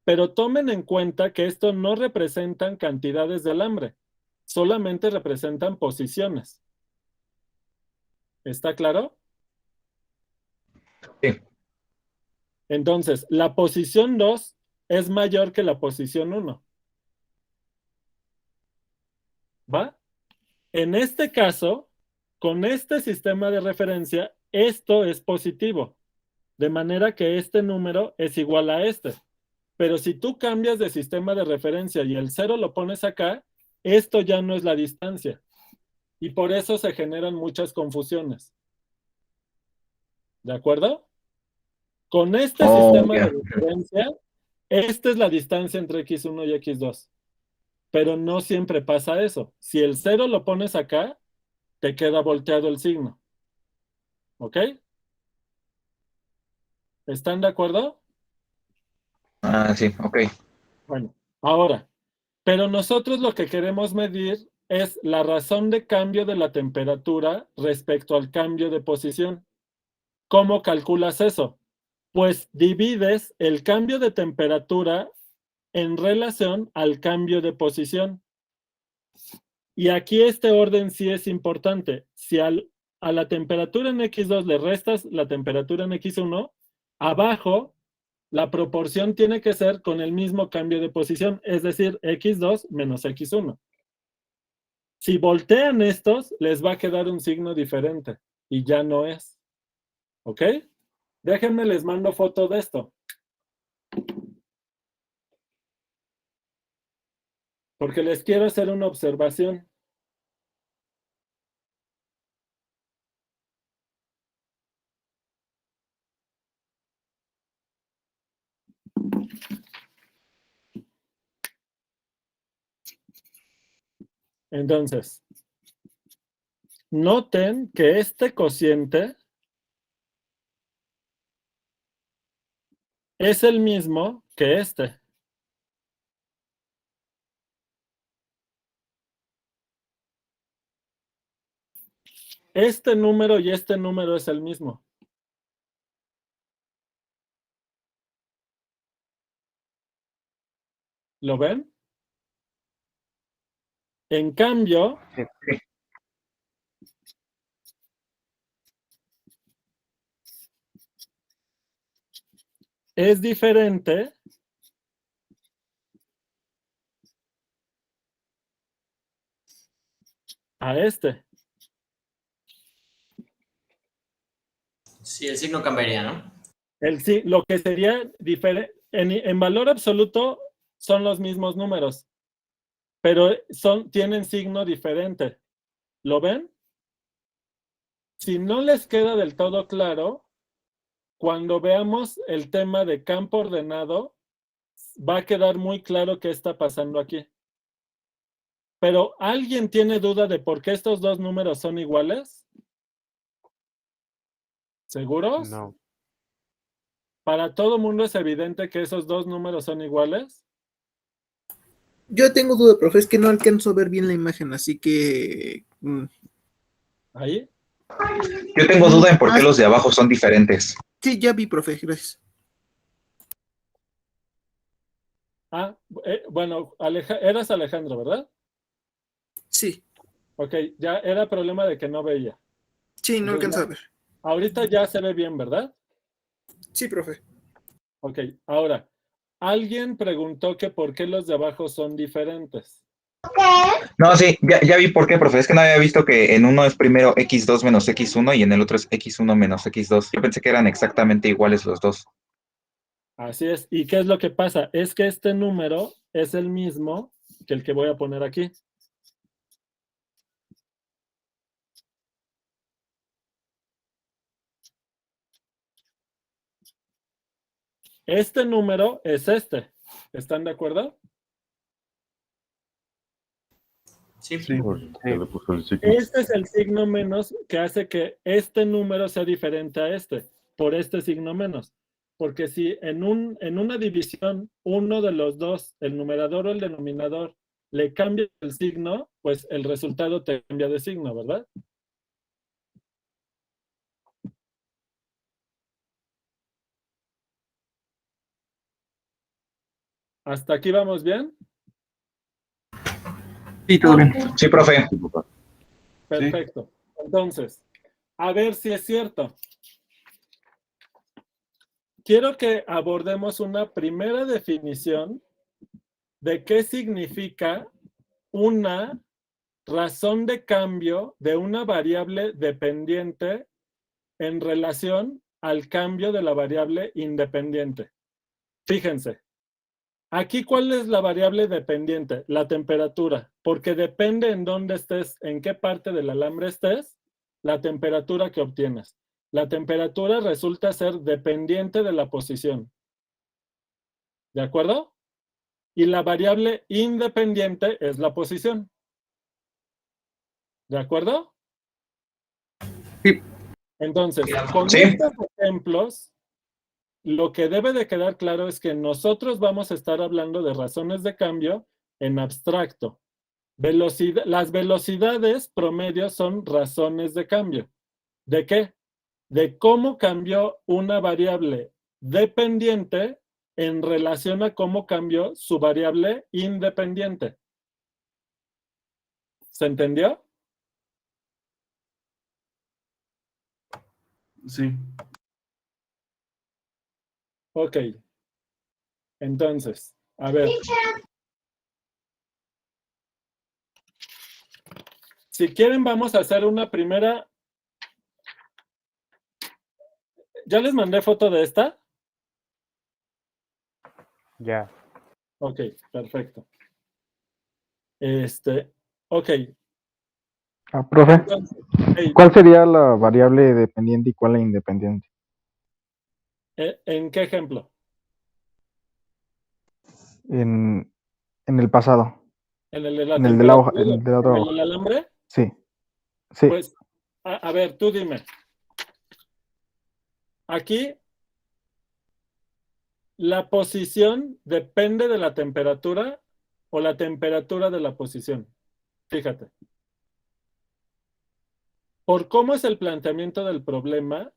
Pero tomen en cuenta que esto no representan cantidades de alambre, solamente representan posiciones. ¿Está claro? Sí. Entonces, la posición 2 es mayor que la posición 1. ¿Va? En este caso, con este sistema de referencia, esto es positivo, de manera que este número es igual a este. Pero si tú cambias de sistema de referencia y el 0 lo pones acá, esto ya no es la distancia. Y por eso se generan muchas confusiones. ¿De acuerdo? Con este sistema de referencia, esta es la distancia entre x1 y x2. Pero no siempre pasa eso. Si el 0 lo pones acá, te queda volteado el signo. ¿Ok? ¿Están de acuerdo? Ah, sí, ok. Bueno, ahora, pero nosotros lo que queremos medir es la razón de cambio de la temperatura respecto al cambio de posición. ¿Cómo calculas eso? Pues divides el cambio de temperatura en relación al cambio de posición. Y aquí este orden sí es importante. Si a la temperatura en x2 le restas la temperatura en x1, abajo la proporción tiene que ser con el mismo cambio de posición, es decir, x2 menos x1. Si voltean estos, les va a quedar un signo diferente y ya no es. ¿Ok? Déjenme, les mando foto de esto. Porque les quiero hacer una observación. Entonces, noten que este cociente es el mismo que este. Este número y este número es el mismo. ¿Lo ven? En cambio, es diferente a este. Sí, el signo cambiaría, ¿no? Lo que sería diferente, en valor absoluto son los mismos números, pero tienen signo diferente. ¿Lo ven? Si no les queda del todo claro, cuando veamos el tema de campo ordenado, va a quedar muy claro qué está pasando aquí. Pero, ¿alguien tiene duda de por qué estos dos números son iguales? ¿Seguros? No. ¿Para todo mundo es evidente que esos dos números son iguales? Yo tengo duda, profe, es que no alcanzo a ver bien la imagen, así que... ¿Ahí? Yo tengo duda en por qué los de abajo son diferentes. Sí, ya vi, profe, gracias. Bueno, eras Alejandro, ¿verdad? Sí. Ok, ya era problema de que no veía. Sí, no alcanzo a ver. Ahorita ya se ve bien, ¿verdad? Sí, profe. Ok, ahora, alguien preguntó que por qué los de abajo son diferentes. No, sí, ya vi por qué, profe. Es que no había visto que en uno es primero x2 menos x1 y en el otro es x1 menos x2. Yo pensé que eran exactamente iguales los dos. Así es. ¿Y qué es lo que pasa? Es que este número es el mismo que el que voy a poner aquí. Este número es este. ¿Están de acuerdo? Sí. Este es el signo menos que hace que este número sea diferente a este, por este signo menos. Porque si en una división, uno de los dos, el numerador o el denominador, le cambia el signo, pues el resultado te cambia de signo, ¿verdad? ¿Hasta aquí vamos bien? Sí, todo bien. Sí, profe. Perfecto. Entonces, a ver si es cierto. Quiero que abordemos una primera definición de qué significa una razón de cambio de una variable dependiente en relación al cambio de la variable independiente. Fíjense, aquí ¿cuál es la variable dependiente? La temperatura, porque depende en dónde estés, en qué parte del alambre estés, la temperatura que obtienes. La temperatura resulta ser dependiente de la posición. ¿De acuerdo? Y la variable independiente es la posición. ¿De acuerdo? Sí. Entonces, con estos ejemplos, lo que debe de quedar claro es que nosotros vamos a estar hablando de razones de cambio en abstracto. Las velocidades promedio son razones de cambio. ¿De qué? De cómo cambió una variable dependiente en relación a cómo cambió su variable independiente. ¿Se entendió? Sí. Ok. Entonces, a ver. Si quieren, vamos a hacer una primera. ¿Ya les mandé foto de esta? Ya. Ok, perfecto. Ok. Profe, Entonces, ¿cuál sería la variable dependiente y cuál la independiente? ¿En qué ejemplo? En el pasado. ¿En el de la En el de la hoja, temperatura? en el de la otra ¿En el hoja. del alambre? Sí. Sí. Pues, a ver, tú dime. Aquí, ¿la posición depende de la temperatura o la temperatura de la posición? Fíjate. Por cómo es el planteamiento del problema,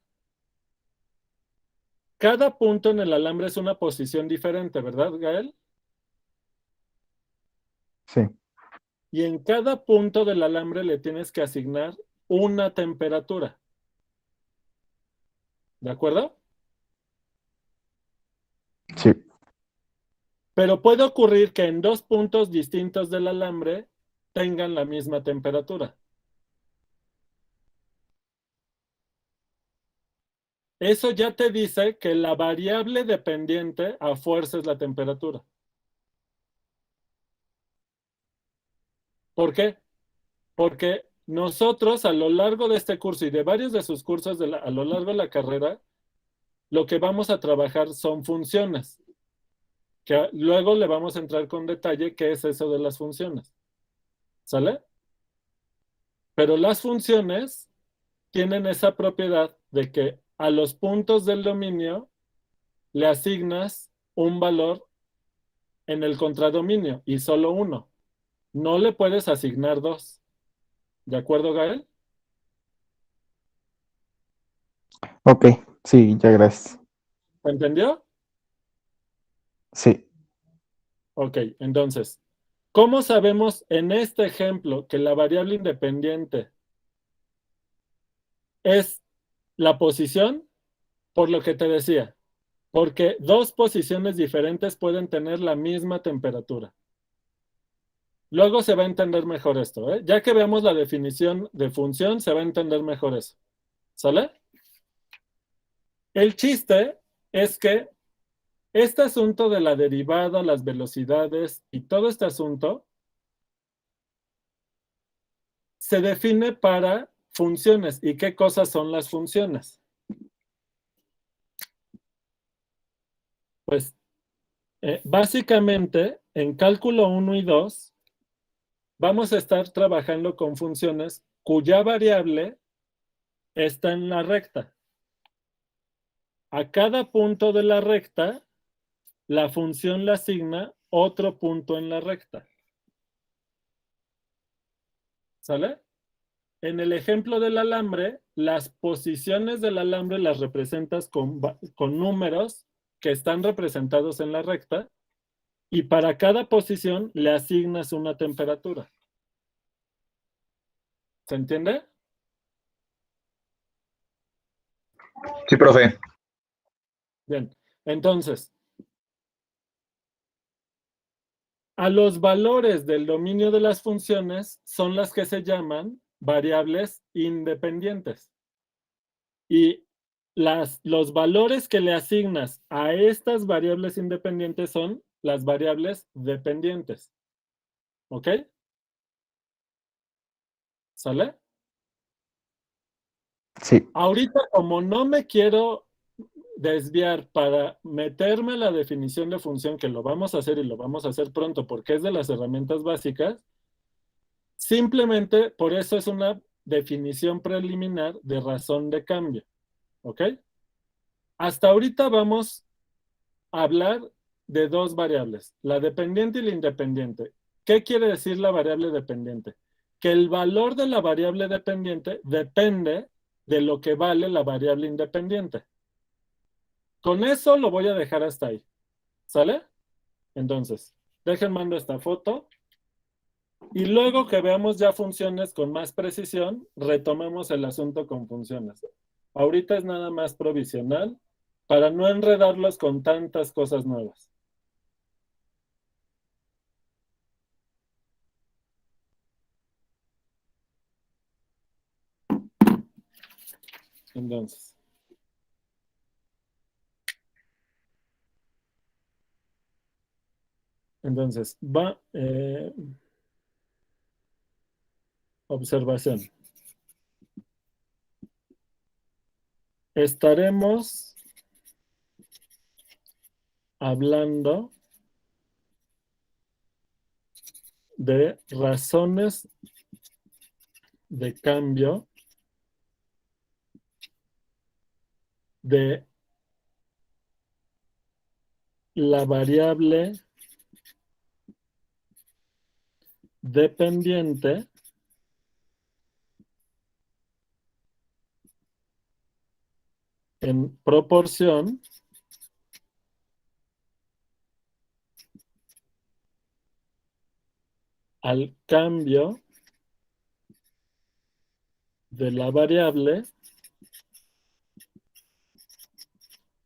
cada punto en el alambre es una posición diferente, ¿verdad, Gael? Sí. Y en cada punto del alambre le tienes que asignar una temperatura. ¿De acuerdo? Sí. Pero puede ocurrir que en dos puntos distintos del alambre tengan la misma temperatura. eso ya te dice que la variable dependiente a fuerza es la temperatura. ¿Por qué? Porque nosotros a lo largo de este curso y de varios de sus cursos a lo largo de la carrera, lo que vamos a trabajar son funciones, que luego le vamos a entrar con detalle qué es eso de las funciones. ¿Sale? Pero las funciones tienen esa propiedad de que a los puntos del dominio le asignas un valor en el contradominio y solo uno. No le puedes asignar dos. ¿De acuerdo, Gael? Ok, sí, ya gracias. ¿Entendió? Sí. Ok, entonces, ¿cómo sabemos en este ejemplo que la variable independiente es la posición? Por lo que te decía, porque dos posiciones diferentes pueden tener la misma temperatura. Luego se va a entender mejor esto, ¿eh? Ya que veamos la definición de función, se va a entender mejor eso. ¿Sale? El chiste es que este asunto de la derivada, las velocidades y todo este asunto se define para funciones. ¿Y qué cosas son las funciones? Pues básicamente en cálculo 1 y 2 vamos a estar trabajando con funciones cuya variable está en la recta. A cada punto de la recta, la función le asigna otro punto en la recta. ¿Sale? En el ejemplo del alambre, las posiciones del alambre las representas con números que están representados en la recta y para cada posición le asignas una temperatura. ¿Se entiende? Sí, profe. Bien, entonces, a los valores del dominio de las funciones son las que se llaman variables independientes. Y los valores que le asignas a estas variables independientes son las variables dependientes. ¿Ok? ¿Sale? Sí. Ahorita, como no me quiero desviar para meterme a la definición de función, que lo vamos a hacer y lo vamos a hacer pronto porque es de las herramientas básicas, simplemente por eso es una definición preliminar de razón de cambio. ¿Ok? Hasta ahorita vamos a hablar de dos variables, la dependiente y la independiente. ¿Qué quiere decir la variable dependiente? Que el valor de la variable dependiente depende de lo que vale la variable independiente. Con eso lo voy a dejar hasta ahí. ¿Sale? Entonces, dejen mando esta foto. Y luego que veamos ya funciones con más precisión, retomemos el asunto con funciones. Ahorita es nada más provisional para no enredarlos con tantas cosas nuevas. Entonces, va observación. Estaremos hablando de razones de cambio de la variable dependiente en proporción al cambio de la variable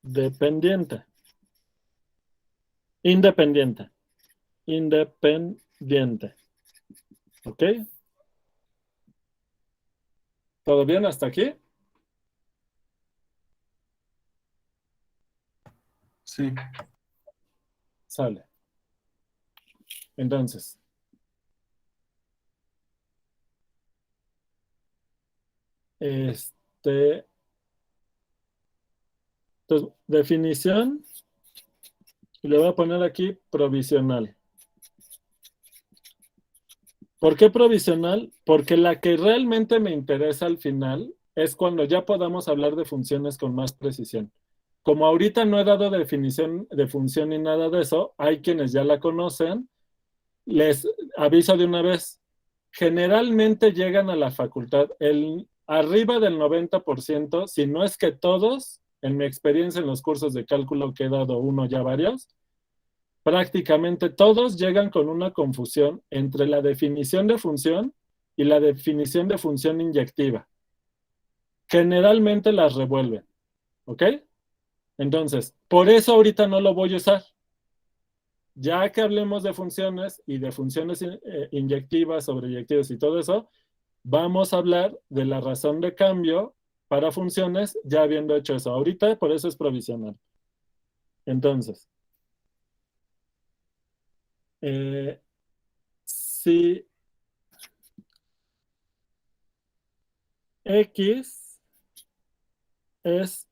dependiente. Independiente. ¿Ok? ¿Todo bien hasta aquí? Sí. Sale. Entonces, entonces, definición, y le voy a poner aquí provisional. ¿Por qué provisional? Porque la que realmente me interesa al final es cuando ya podamos hablar de funciones con más precisión. Como ahorita no he dado definición de función ni nada de eso, hay quienes ya la conocen, les aviso de una vez, generalmente llegan a la facultad arriba del 90%, si no es que todos, en mi experiencia en los cursos de cálculo que he dado uno ya varios, prácticamente todos llegan con una confusión entre la definición de función y la definición de función inyectiva. Generalmente las revuelven, ¿ok? Entonces, por eso ahorita no lo voy a usar. Ya que hablemos de funciones y de funciones inyectivas, sobreyectivas y todo eso, vamos a hablar de la razón de cambio para funciones ya habiendo hecho eso. Ahorita por eso es provisional. Entonces, si X es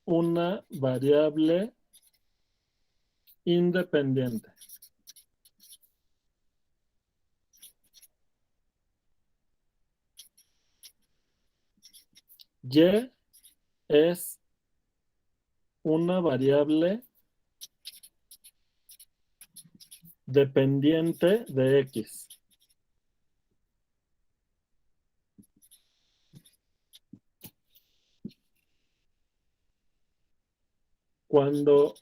una variable independiente. Y es una variable dependiente de X. Cuando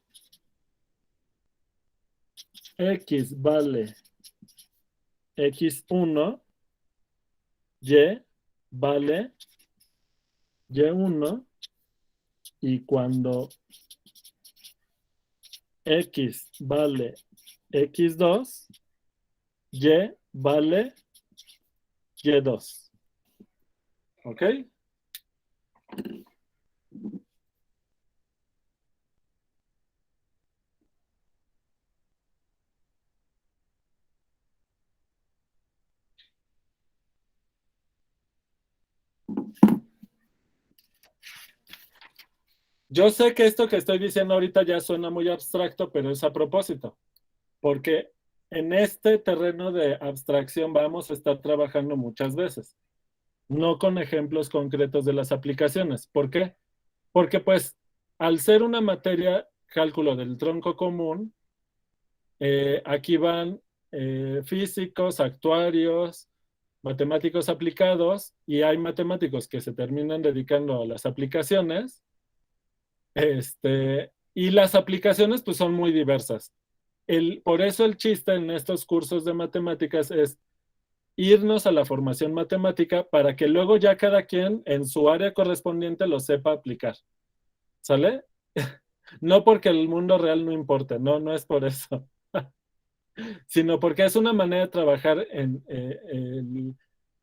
X vale X1, Y vale Y1, y cuando X vale X2, Y vale Y2. ¿Ok? Yo sé que esto que estoy diciendo ahorita ya suena muy abstracto, pero es a propósito, porque en este terreno de abstracción vamos a estar trabajando muchas veces, no con ejemplos concretos de las aplicaciones. ¿Por qué? Porque pues al ser una materia cálculo del tronco común, aquí van físicos, actuarios, matemáticos aplicados, y hay matemáticos que se terminan dedicando a las aplicaciones. Y las aplicaciones pues son muy diversas. Por eso el chiste en estos cursos de matemáticas es irnos a la formación matemática para que luego ya cada quien en su área correspondiente lo sepa aplicar. ¿Sale? No porque el mundo real no importe, no es por eso. Sino porque es una manera de trabajar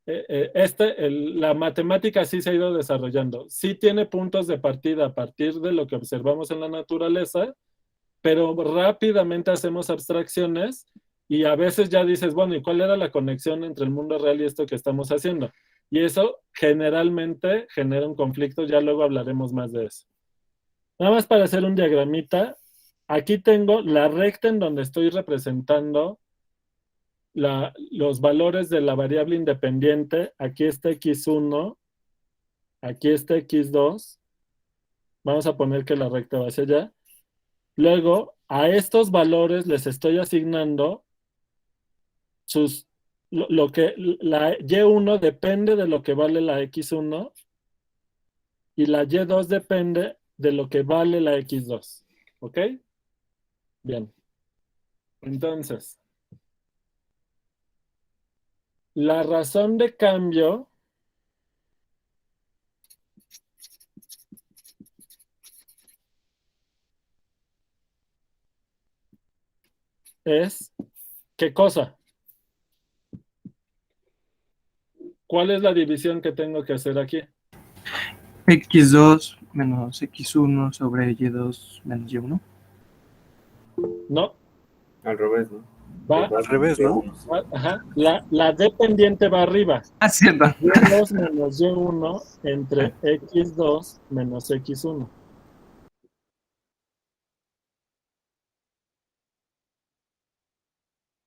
la matemática sí se ha ido desarrollando. Sí tiene puntos de partida a partir de lo que observamos en la naturaleza, pero rápidamente hacemos abstracciones y a veces ya dices, bueno, ¿y cuál era la conexión entre el mundo real y esto que estamos haciendo? Y eso generalmente genera un conflicto, ya luego hablaremos más de eso. Nada más para hacer un diagramita, aquí tengo la recta en donde estoy representando los valores de la variable independiente. Aquí está X1, aquí está X2. Vamos a poner que la recta va hacia allá. Luego, a estos valores les estoy asignando la Y1 depende de lo que vale la X1 y la Y2 depende de lo que vale la X2. ¿Ok? Bien. Entonces, la razón de cambio es, ¿qué cosa? ¿Cuál es la división que tengo que hacer aquí? X2 menos X1 sobre Y2 menos Y1. No, Al revés, ¿no? va Al revés, ¿no? ajá, la dependiente va arriba. Ah, cierto. Y2 menos Y1 entre X2 menos X1.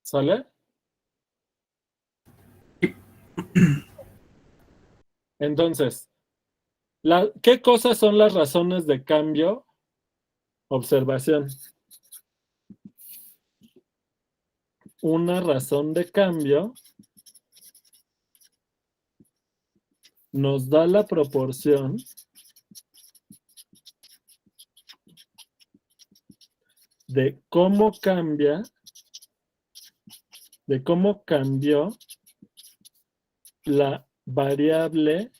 ¿Sale? Entonces, ¿qué cosas son las razones de cambio? Observación. Una razón de cambio nos da la proporción de cómo cambió la variable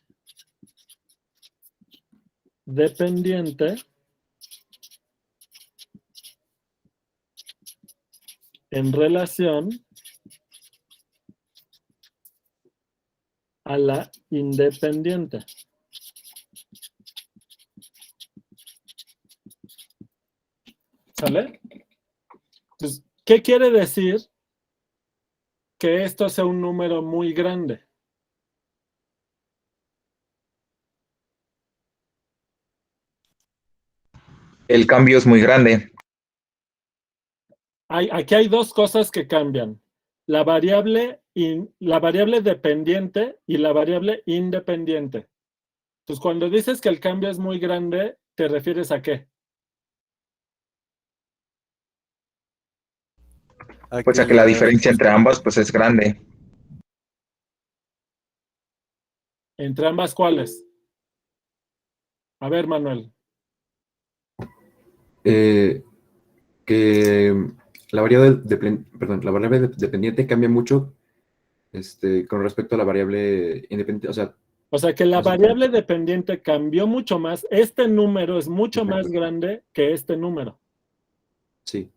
dependiente en relación a la independiente. ¿Sale? Entonces, ¿qué quiere decir que esto sea un número muy grande? El cambio es muy grande. Aquí hay dos cosas que cambian. La variable dependiente y la variable independiente. Entonces, cuando dices que el cambio es muy grande, ¿te refieres a qué? Pues a que la diferencia entre ambas pues es grande. ¿Entre ambas cuáles? A ver, Manuel. Que la variable, la variable dependiente cambia mucho con respecto a la variable independiente. O sea, que la variable dependiente cambió mucho más. Este número es mucho más grande que este número. Sí.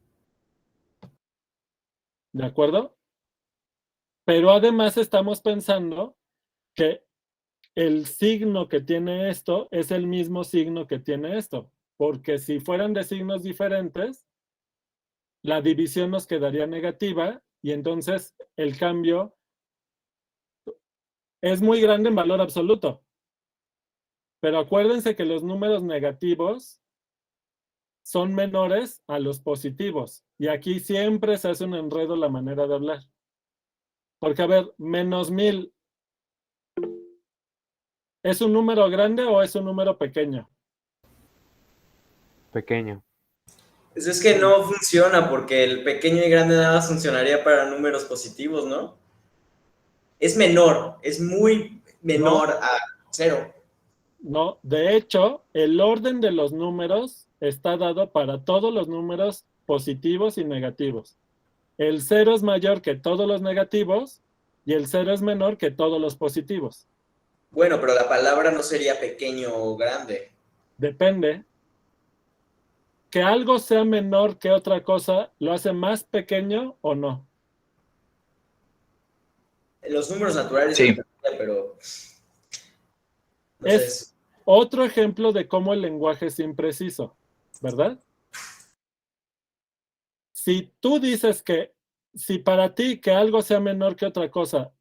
¿De acuerdo? Pero además estamos pensando que el signo que tiene esto es el mismo signo que tiene esto. Porque si fueran de signos diferentes, la división nos quedaría negativa y entonces el cambio es muy grande en valor absoluto. Pero acuérdense que los números negativos son menores a los positivos. Y aquí siempre se hace un enredo la manera de hablar. Porque, a ver, menos 1000, ¿es un número grande o es un número pequeño? Pequeño. Pues es que no funciona porque el pequeño y grande nada más funcionaría para números positivos, ¿no? Es menor, es muy menor a 0. No, de hecho, el orden de los números está dado para todos los números positivos y negativos. El 0 es mayor que todos los negativos y el 0 es menor que todos los positivos. Bueno, pero la palabra no sería pequeño o grande. Depende. Que algo sea menor que otra cosa, ¿lo hace más pequeño o no? Los números naturales, sí. Pero no es otro ejemplo de cómo el lenguaje es impreciso, ¿verdad? Si tú dices que, si para ti que algo sea menor que otra cosa,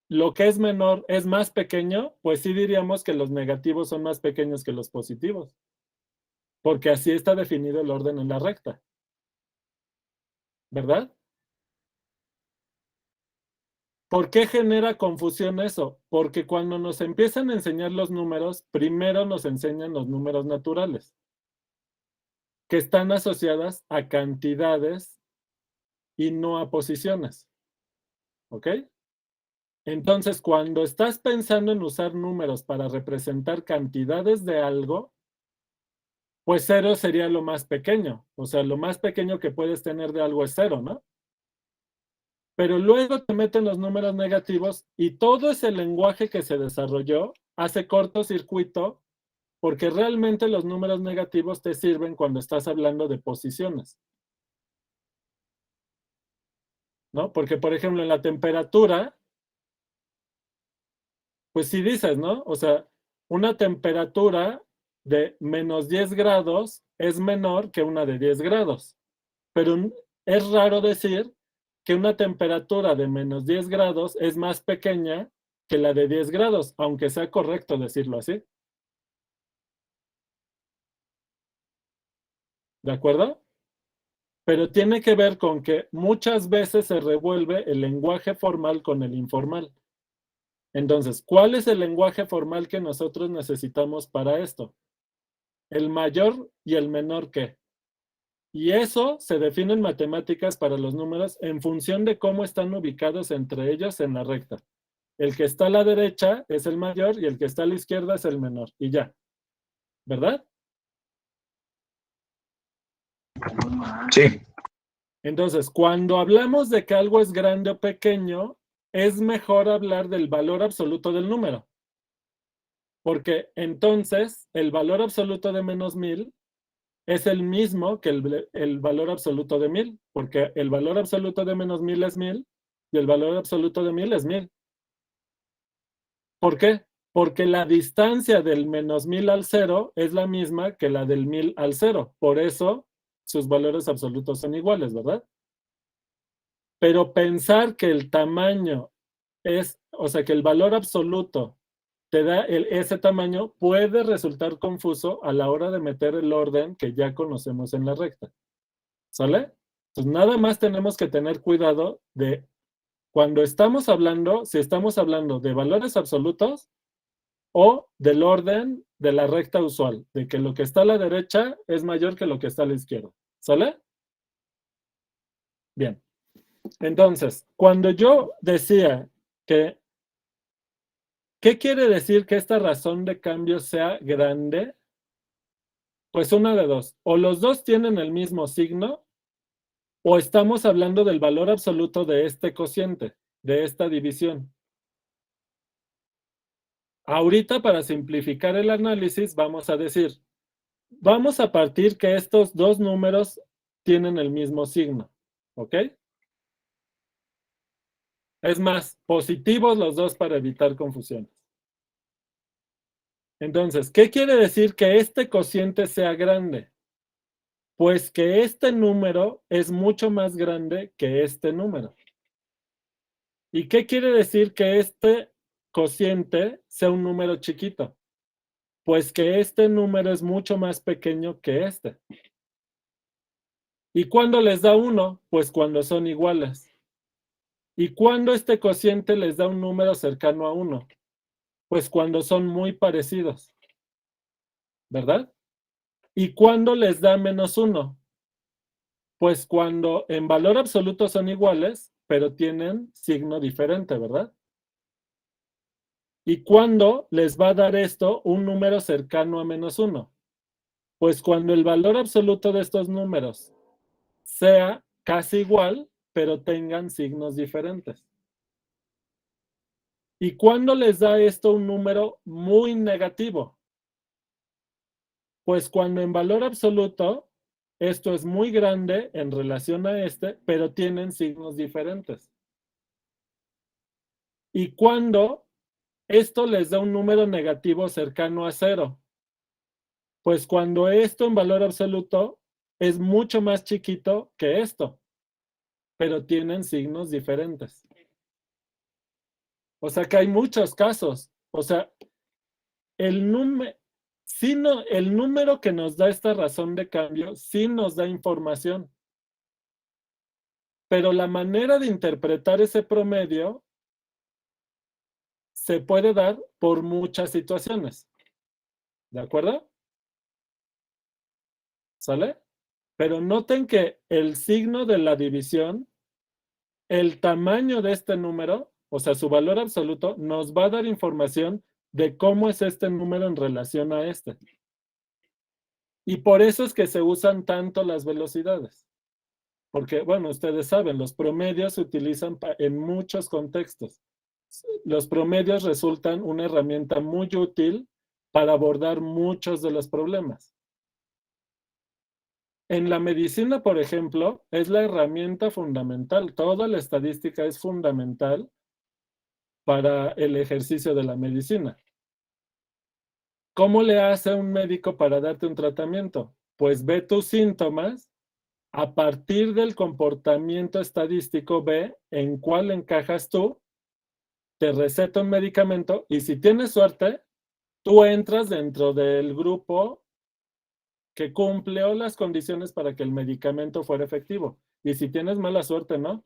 lo que es menor es más pequeño, pues sí diríamos que los negativos son más pequeños que los positivos. Porque así está definido el orden en la recta. ¿Verdad? ¿Por qué genera confusión eso? Porque cuando nos empiezan a enseñar los números, primero nos enseñan los números naturales, que están asociadas a cantidades y no a posiciones. ¿Ok? Entonces, cuando estás pensando en usar números para representar cantidades de algo, pues 0 sería lo más pequeño. O sea, lo más pequeño que puedes tener de algo es 0, ¿no? Pero luego te meten los números negativos y todo ese lenguaje que se desarrolló hace cortocircuito porque realmente los números negativos te sirven cuando estás hablando de posiciones. ¿No? Porque, por ejemplo, en la temperatura, pues si dices, ¿no? O sea, una temperatura de menos 10 grados es menor que una de 10 grados. pero es raro decir que una temperatura de menos 10 grados es más pequeña que la de 10 grados, aunque sea correcto decirlo así. ¿De acuerdo? Pero tiene que ver con que muchas veces se revuelve el lenguaje formal con el informal. Entonces, ¿cuál es el lenguaje formal que nosotros necesitamos para esto? El mayor y el menor que. Y eso se define en matemáticas para los números en función de cómo están ubicados entre ellos en la recta. El que está a la derecha es el mayor y el que está a la izquierda es el menor. Y ya. ¿Verdad? Sí. Entonces, cuando hablamos de que algo es grande o pequeño, es mejor hablar del valor absoluto del número. Porque entonces el valor absoluto de menos 1000 es el mismo que el valor absoluto de 1000, porque el valor absoluto de menos 1000 es 1000 y el valor absoluto de 1000 es 1000. ¿Por qué? Porque la distancia del menos 1000 al 0 es la misma que la del 1000 al 0. Por eso sus valores absolutos son iguales, ¿verdad? Pero pensar que el tamaño es, o sea, que el valor absoluto te da ese tamaño puede resultar confuso a la hora de meter el orden que ya conocemos en la recta. ¿Sale? Pues nada más tenemos que tener cuidado de cuando estamos hablando, si estamos hablando de valores absolutos o del orden de la recta usual, de que lo que está a la derecha es mayor que lo que está a la izquierda. ¿Sale? Bien. Entonces, cuando yo decía que, ¿qué quiere decir que esta razón de cambio sea grande? Pues una de dos. O los dos tienen el mismo signo, o estamos hablando del valor absoluto de este cociente, de esta división. Ahorita, para simplificar el análisis, vamos a decir, vamos a partir que estos dos números tienen el mismo signo, ¿ok? Es más, positivos los dos para evitar confusiones. Entonces, ¿qué quiere decir que este cociente sea grande? Pues que este número es mucho más grande que este número. ¿Y qué quiere decir que este cociente sea un número chiquito? Pues que este número es mucho más pequeño que este. ¿Y cuándo les da 1? Pues cuando son iguales. ¿Y cuándo este cociente les da un número cercano a 1? Pues cuando son muy parecidos. ¿Verdad? ¿Y cuándo les da menos 1? Pues cuando en valor absoluto son iguales, pero tienen signo diferente, ¿verdad? ¿Y cuándo les va a dar esto un número cercano a menos 1? Pues cuando el valor absoluto de estos números sea casi igual, pero tengan signos diferentes. ¿Y cuándo les da esto un número muy negativo? Pues cuando en valor absoluto esto es muy grande en relación a este, pero tienen signos diferentes. ¿Y cuándo esto les da un número negativo cercano a 0? Pues cuando esto en valor absoluto es mucho más chiquito que esto, pero tienen signos diferentes. O sea que hay muchos casos. O sea, el número que nos da esta razón de cambio sí nos da información. Pero la manera de interpretar ese promedio se puede dar por muchas situaciones. ¿De acuerdo? ¿Sale? Pero noten que el signo de la división, el tamaño de este número, o sea, su valor absoluto, nos va a dar información de cómo es este número en relación a este. Y por eso es que se usan tanto las velocidades. Porque, bueno, ustedes saben, los promedios se utilizan en muchos contextos. Los promedios resultan una herramienta muy útil para abordar muchos de los problemas. En la medicina, por ejemplo, es la herramienta fundamental. Toda la estadística es fundamental para el ejercicio de la medicina. ¿Cómo le hace un médico para darte un tratamiento? Pues ve tus síntomas, a partir del comportamiento estadístico ve en cuál encajas tú, te receta un medicamento y si tienes suerte, tú entras dentro del grupo que cumplió las condiciones para que el medicamento fuera efectivo. Y si tienes mala suerte, ¿no?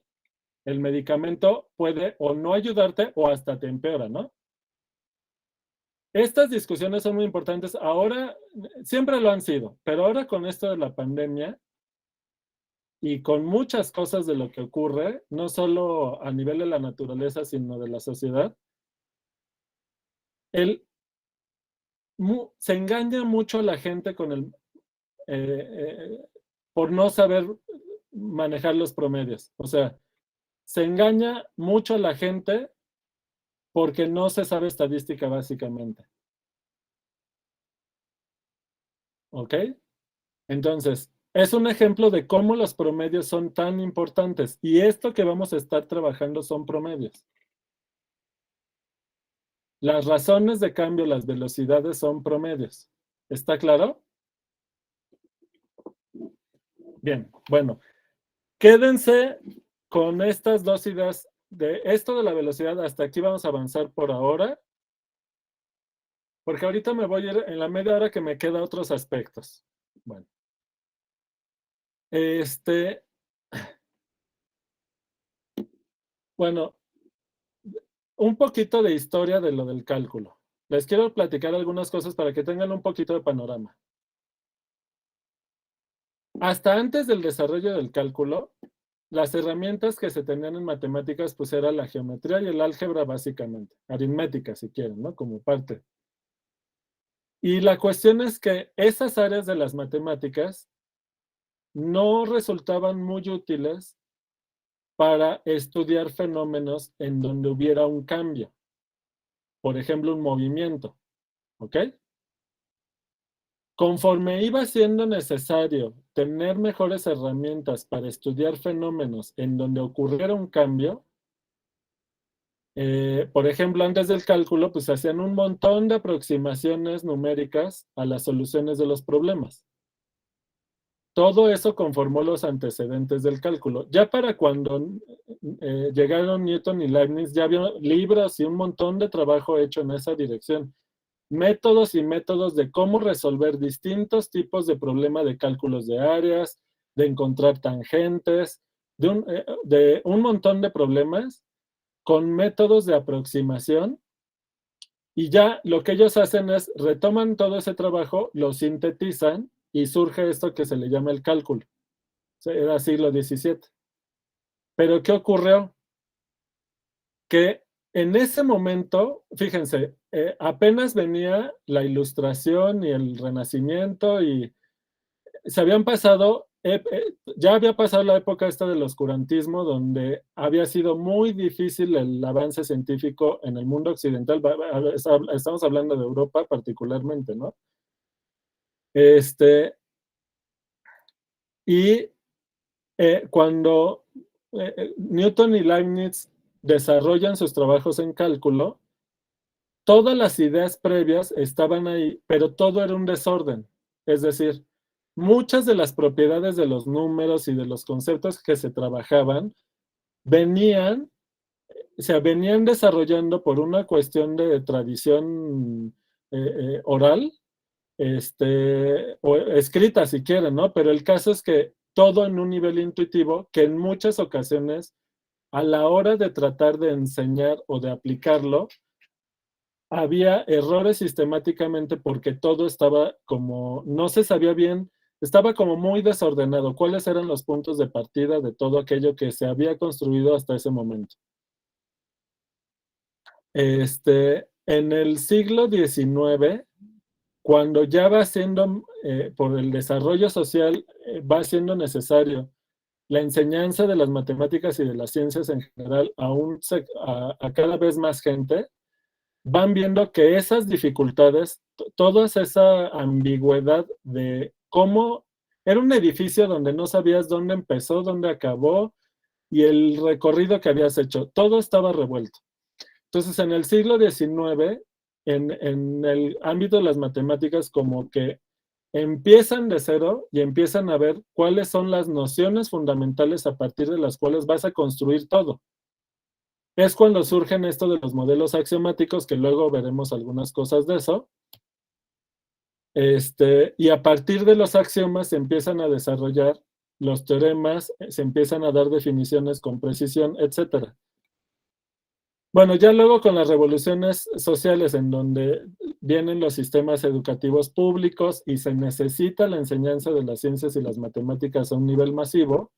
El medicamento puede o no ayudarte o hasta te empeora, ¿no? Estas discusiones son muy importantes. Ahora, siempre lo han sido, pero ahora con esto de la pandemia y con muchas cosas de lo que ocurre, no solo a nivel de la naturaleza, sino de la sociedad, se engaña mucho a la gente con por no saber manejar los promedios. O sea, se engaña mucho a la gente porque no se sabe estadística básicamente. ¿Ok? Entonces, es un ejemplo de cómo los promedios son tan importantes. Y esto que vamos a estar trabajando son promedios. Las razones de cambio, las velocidades son promedios. ¿Está claro? Bien, bueno. Quédense con estas dos ideas de esto de la velocidad. Hasta aquí vamos a avanzar por ahora. Porque ahorita me voy a ir en la media hora que me queda otros aspectos. Bueno. Bueno, un poquito de historia de lo del cálculo. Les quiero platicar algunas cosas para que tengan un poquito de panorama. Hasta antes del desarrollo del cálculo, las herramientas que se tenían en matemáticas pues era la geometría y el álgebra básicamente. Aritmética si quieren, ¿no? Como parte. Y la cuestión es que esas áreas de las matemáticas no resultaban muy útiles para estudiar fenómenos en donde hubiera un cambio. Por ejemplo, un movimiento. ¿Ok? Conforme iba siendo necesario tener mejores herramientas para estudiar fenómenos en donde ocurriera un cambio, por ejemplo, antes del cálculo, pues hacían un montón de aproximaciones numéricas a las soluciones de los problemas. Todo eso conformó los antecedentes del cálculo. Ya para cuando llegaron Newton y Leibniz, ya había libros y un montón de trabajo hecho en esa dirección. Métodos y métodos de cómo resolver distintos tipos de problema de cálculos de áreas, de encontrar tangentes, de un montón de problemas con métodos de aproximación. Y ya lo que ellos hacen es retoman todo ese trabajo, lo sintetizan y surge esto que se le llama el cálculo. Era siglo XVII. Pero ¿qué ocurrió? Que en ese momento, fíjense, apenas venía la Ilustración y el Renacimiento y se habían pasado, ya había pasado la época esta del oscurantismo, donde había sido muy difícil el avance científico en el mundo occidental. Estamos hablando de Europa particularmente, ¿no? Cuando Newton y Leibniz desarrollan sus trabajos en cálculo, todas las ideas previas estaban ahí, pero todo era un desorden. Es decir, muchas de las propiedades de los números y de los conceptos que se trabajaban venían desarrollando por una cuestión de tradición oral, o escrita si quieren, ¿no? Pero el caso es que todo en un nivel intuitivo que en muchas ocasiones a la hora de tratar de enseñar o de aplicarlo, había errores sistemáticamente porque todo estaba como, no se sabía bien, estaba como muy desordenado. ¿Cuáles eran los puntos de partida de todo aquello que se había construido hasta ese momento? En el siglo XIX, cuando ya va siendo, por el desarrollo social, va siendo necesario la enseñanza de las matemáticas y de las ciencias en general a cada vez más gente, van viendo que esas dificultades, toda esa ambigüedad de cómo era un edificio donde no sabías dónde empezó, dónde acabó y el recorrido que habías hecho, todo estaba revuelto. Entonces, en el siglo XIX, en el ámbito de las matemáticas, como que empiezan de cero y empiezan a ver cuáles son las nociones fundamentales a partir de las cuales vas a construir todo. Es cuando surgen esto de los modelos axiomáticos, que luego veremos algunas cosas de eso. Y a partir de los axiomas se empiezan a desarrollar los teoremas, se empiezan a dar definiciones con precisión, etc. Bueno, ya luego con las revoluciones sociales en donde vienen los sistemas educativos públicos y se necesita la enseñanza de las ciencias y las matemáticas a un nivel masivo,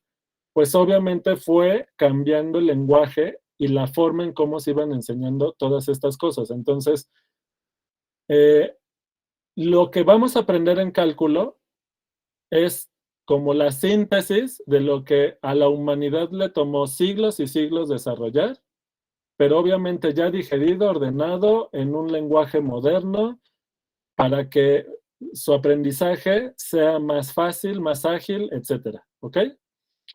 pues obviamente fue cambiando el lenguaje y la forma en cómo se iban enseñando todas estas cosas. Entonces, lo que vamos a aprender en cálculo es como la síntesis de lo que a la humanidad le tomó siglos y siglos desarrollar, pero obviamente ya digerido, ordenado en un lenguaje moderno para que su aprendizaje sea más fácil, más ágil, etcétera, ¿ok?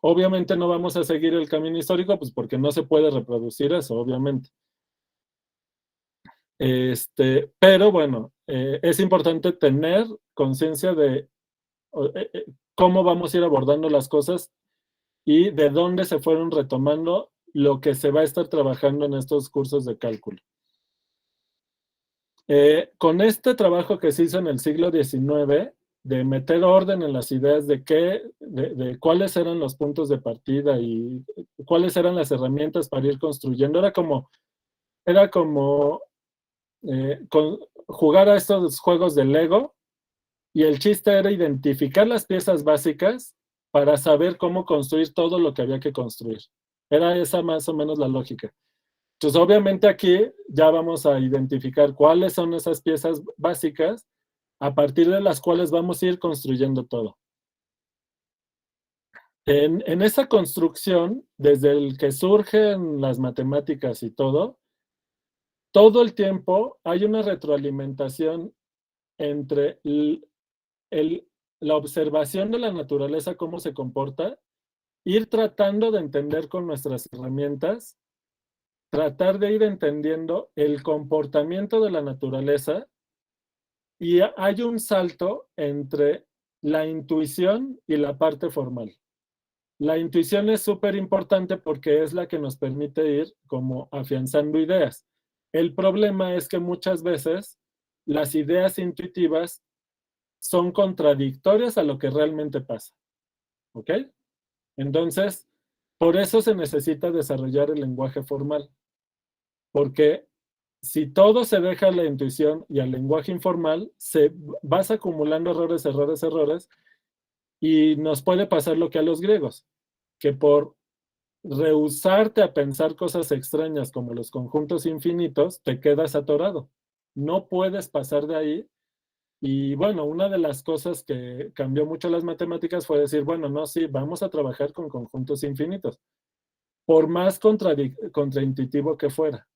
Obviamente no vamos a seguir el camino histórico, pues porque no se puede reproducir eso, obviamente. Pero bueno, es importante tener conciencia de cómo vamos a ir abordando las cosas y de dónde se fueron retomando lo que se va a estar trabajando en estos cursos de cálculo. Con este trabajo que se hizo en el siglo XIX, de meter orden en las ideas de cuáles eran los puntos de partida y cuáles eran las herramientas para ir construyendo, era como jugar a estos juegos de Lego, y el chiste era identificar las piezas básicas para saber cómo construir todo lo que había que construir. Era esa más o menos la lógica. Entonces, obviamente aquí ya vamos a identificar cuáles son esas piezas básicas a partir de las cuales vamos a ir construyendo todo. En esa construcción, desde el que surgen las matemáticas y todo el tiempo hay una retroalimentación entre la observación de la naturaleza, cómo se comporta, ir tratando de entender con nuestras herramientas, tratar de ir entendiendo el comportamiento de la naturaleza, y hay un salto entre la intuición y la parte formal. La intuición es súper importante porque es la que nos permite ir como afianzando ideas. El problema es que muchas veces las ideas intuitivas son contradictorias a lo que realmente pasa. ¿Ok? Entonces, por eso se necesita desarrollar el lenguaje formal. Porque si todo se deja a la intuición y al lenguaje informal, vas acumulando errores, y nos puede pasar lo que a los griegos, que por rehusarte a pensar cosas extrañas como los conjuntos infinitos, te quedas atorado. No puedes pasar de ahí. Y bueno, una de las cosas que cambió mucho las matemáticas fue decir, bueno, no, sí, vamos a trabajar con conjuntos infinitos, por más contraintuitivo que fuera.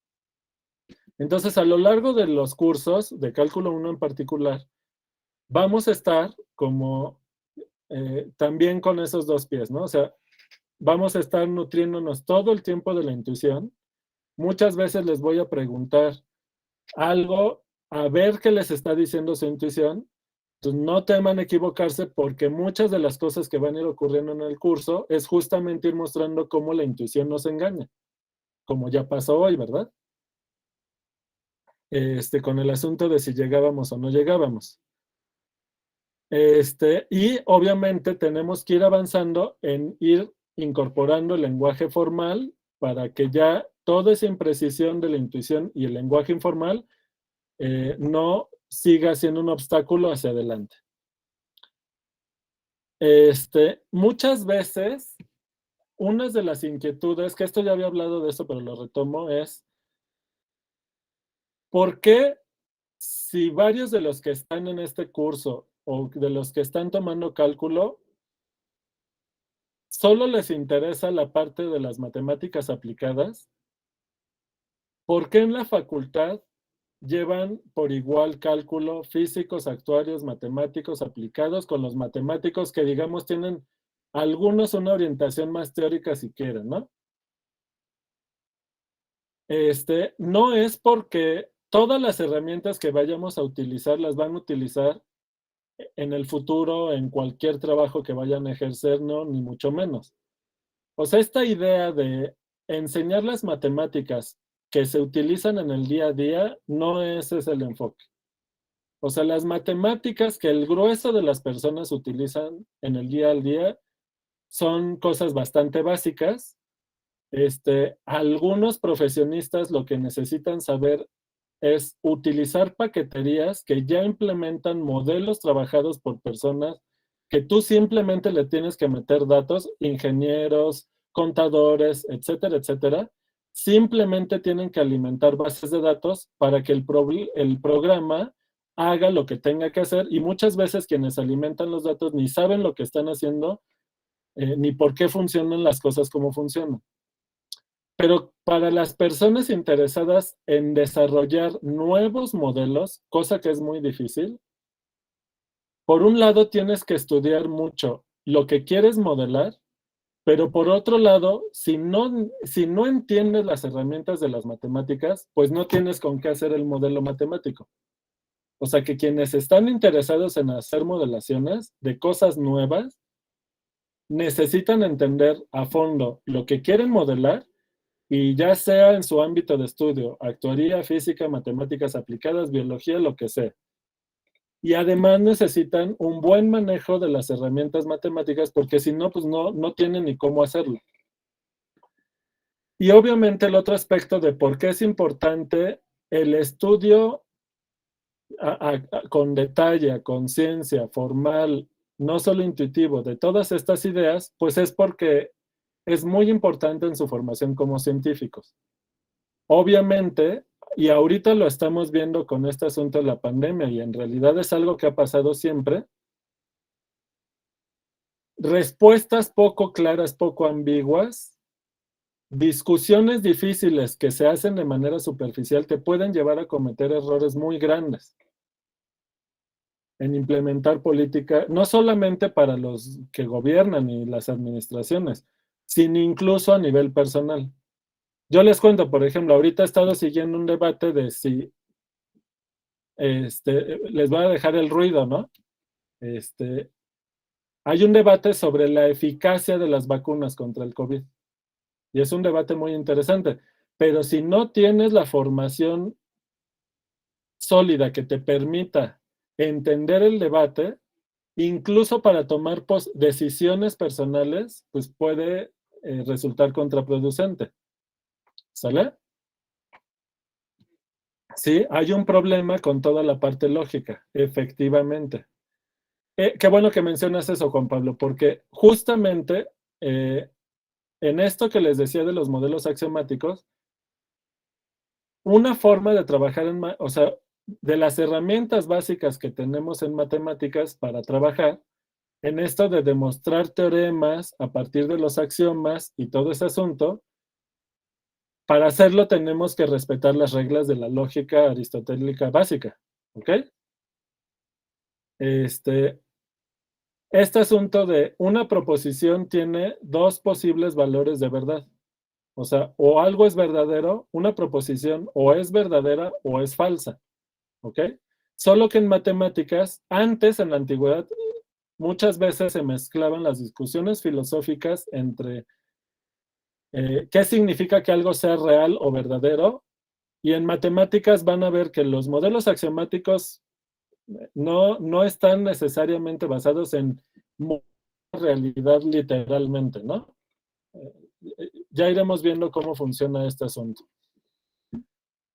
Entonces, a lo largo de los cursos, de cálculo 1 en particular, vamos a estar como también con esos dos pies, ¿no? O sea, vamos a estar nutriéndonos todo el tiempo de la intuición. Muchas veces les voy a preguntar algo, a ver qué les está diciendo su intuición. Entonces, no teman equivocarse, porque muchas de las cosas que van a ir ocurriendo en el curso es justamente ir mostrando cómo la intuición nos engaña, como ya pasó hoy, ¿verdad? Con el asunto de si llegábamos o no llegábamos. Y obviamente tenemos que ir avanzando en ir incorporando el lenguaje formal para que ya toda esa imprecisión de la intuición y el lenguaje informal no siga siendo un obstáculo hacia adelante. Muchas veces, una de las inquietudes, que esto ya había hablado de eso, pero lo retomo, es ¿por qué si varios de los que están en este curso o de los que están tomando cálculo solo les interesa la parte de las matemáticas aplicadas? ¿Por qué en la facultad llevan por igual cálculo, físicos, actuarios, matemáticos aplicados, con los matemáticos que, digamos, tienen algunos una orientación más teórica si quieren, ¿no? No es porque todas las herramientas que vayamos a utilizar las van a utilizar en el futuro, en cualquier trabajo que vayan a ejercer, no, ni mucho menos. O sea, esta idea de enseñar las matemáticas que se utilizan en el día a día, no ese es el enfoque. O sea, las matemáticas que el grueso de las personas utilizan en el día al día son cosas bastante básicas. Algunos profesionistas lo que necesitan saber es utilizar paqueterías que ya implementan modelos trabajados por personas que tú simplemente le tienes que meter datos, ingenieros, contadores, etcétera, etcétera. Simplemente tienen que alimentar bases de datos para que el programa haga lo que tenga que hacer, y muchas veces quienes alimentan los datos ni saben lo que están haciendo, ni por qué funcionan las cosas como funcionan. Pero para las personas interesadas en desarrollar nuevos modelos, cosa que es muy difícil, por un lado tienes que estudiar mucho lo que quieres modelar, pero por otro lado, si no entiendes las herramientas de las matemáticas, pues no tienes con qué hacer el modelo matemático. O sea que quienes están interesados en hacer modelaciones de cosas nuevas, necesitan entender a fondo lo que quieren modelar, y ya sea en su ámbito de estudio, actuaría, física, matemáticas aplicadas, biología, lo que sea. Y además necesitan un buen manejo de las herramientas matemáticas, porque si no, pues no tienen ni cómo hacerlo. Y obviamente el otro aspecto de por qué es importante el estudio con detalle, a conciencia, formal, no solo intuitivo, de todas estas ideas, pues es porque es muy importante en su formación como científicos. Obviamente, y ahorita lo estamos viendo con este asunto de la pandemia, y en realidad es algo que ha pasado siempre, respuestas poco claras, poco ambiguas, discusiones difíciles que se hacen de manera superficial te pueden llevar a cometer errores muy grandes en implementar política, no solamente para los que gobiernan y las administraciones, sino incluso a nivel personal. Yo les cuento, por ejemplo, ahorita he estado siguiendo un debate de si, les voy a dejar el ruido, ¿no? Hay un debate sobre la eficacia de las vacunas contra el COVID. Y es un debate muy interesante. Pero si no tienes la formación sólida que te permita entender el debate, incluso para tomar decisiones personales, pues puede resultar contraproducente. ¿Sale? Sí, hay un problema con toda la parte lógica, efectivamente. Qué bueno que mencionas eso, Juan Pablo, porque justamente en esto que les decía de los modelos axiomáticos, una forma de trabajar o sea, de las herramientas básicas que tenemos en matemáticas para trabajar, en esto de demostrar teoremas a partir de los axiomas y todo ese asunto, para hacerlo tenemos que respetar las reglas de la lógica aristotélica básica, ¿ok? Este asunto de una proposición tiene dos posibles valores de verdad. O sea, o algo es verdadero, una proposición o es verdadera o es falsa, ¿ok? Solo que en matemáticas, antes en la antigüedad, muchas veces se mezclaban las discusiones filosóficas entre qué significa que algo sea real o verdadero, y en matemáticas van a ver que los modelos axiomáticos no están necesariamente basados en realidad literalmente, ¿no? Ya iremos viendo cómo funciona este asunto.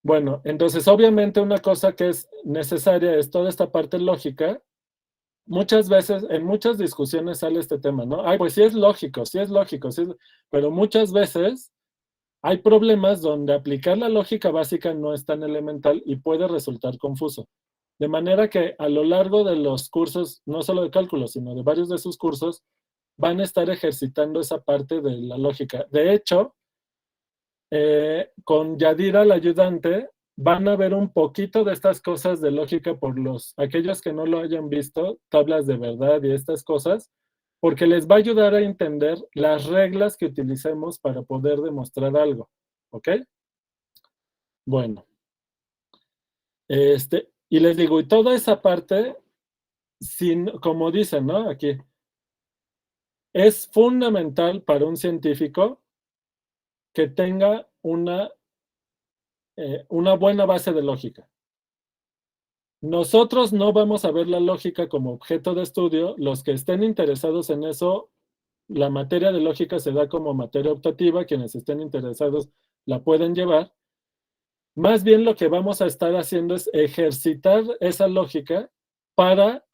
Bueno, entonces obviamente una cosa que es necesaria es toda esta parte lógica. Muchas veces, en muchas discusiones sale este tema, ¿no? Ay, pues sí es lógico, pero muchas veces hay problemas donde aplicar la lógica básica no es tan elemental y puede resultar confuso. De manera que a lo largo de los cursos, no solo de cálculo, sino de varios de sus cursos, van a estar ejercitando esa parte de la lógica. De hecho, con Yadira, la ayudante, van a ver un poquito de estas cosas de lógica por aquellos que no lo hayan visto, tablas de verdad y estas cosas, porque les va a ayudar a entender las reglas que utilicemos para poder demostrar algo, ¿ok? Bueno. Y les digo, y toda esa parte como dicen, ¿no? Aquí, es fundamental para un científico que tenga una buena base de lógica. Nosotros no vamos a ver la lógica como objeto de estudio. Los que estén interesados en eso, la materia de lógica se da como materia optativa. Quienes estén interesados la pueden llevar. Más bien lo que vamos a estar haciendo es ejercitar esa lógica para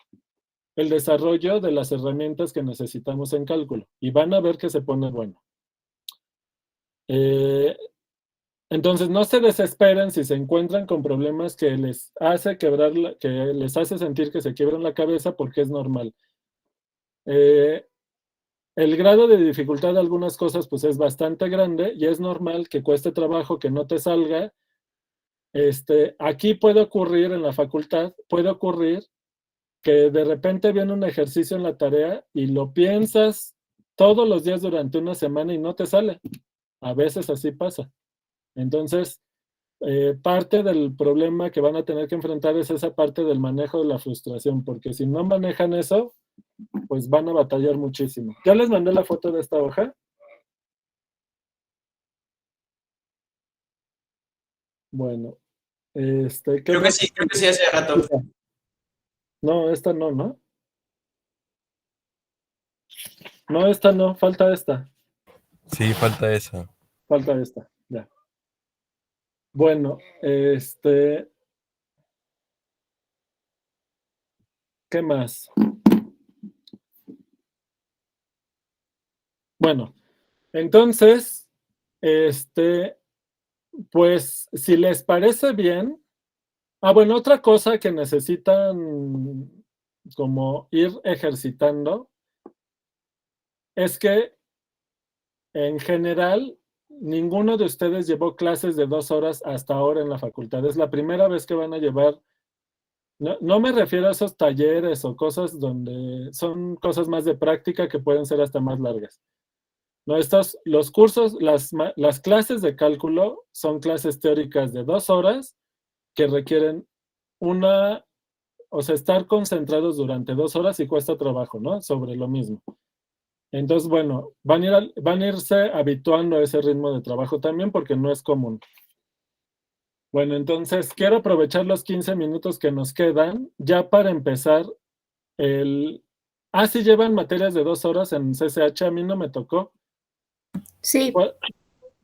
el desarrollo de las herramientas que necesitamos en cálculo. Y van a ver que se pone bueno. Entonces, no se desesperen si se encuentran con problemas que les hace que les hace sentir que se quiebran la cabeza, porque es normal. El grado de dificultad de algunas cosas pues es bastante grande y es normal que cueste trabajo, que no te salga. Aquí puede ocurrir en la facultad, puede ocurrir que de repente viene un ejercicio en la tarea y lo piensas todos los días durante una semana y no te sale. A veces así pasa. Entonces, parte del problema que van a tener que enfrentar es esa parte del manejo de la frustración, porque si no manejan eso, pues van a batallar muchísimo. ¿Ya les mandé la foto de esta hoja? Bueno, creo que sí hace rato. No, esta no, ¿no? No, esta no, falta esta. Sí, falta esa. Falta esta, ya. Bueno, ¿qué más? Bueno, entonces, pues, si les parece bien. Bueno, otra cosa que necesitan como ir ejercitando es que, en general, ninguno de ustedes llevó clases de 2 horas hasta ahora en la facultad. Es la primera vez que van a llevar. No me refiero a esos talleres o cosas donde son cosas más de práctica que pueden ser hasta más largas. No, los cursos, las clases de cálculo son clases teóricas de 2 horas que requieren estar concentrados durante 2 horas y cuesta trabajo, ¿no? Sobre lo mismo. Entonces, bueno, van a irse habituando a ese ritmo de trabajo también porque no es común. Bueno, entonces quiero aprovechar los 15 minutos que nos quedan ya para empezar sí llevan materias de 2 horas en CCH, a mí no me tocó. Sí.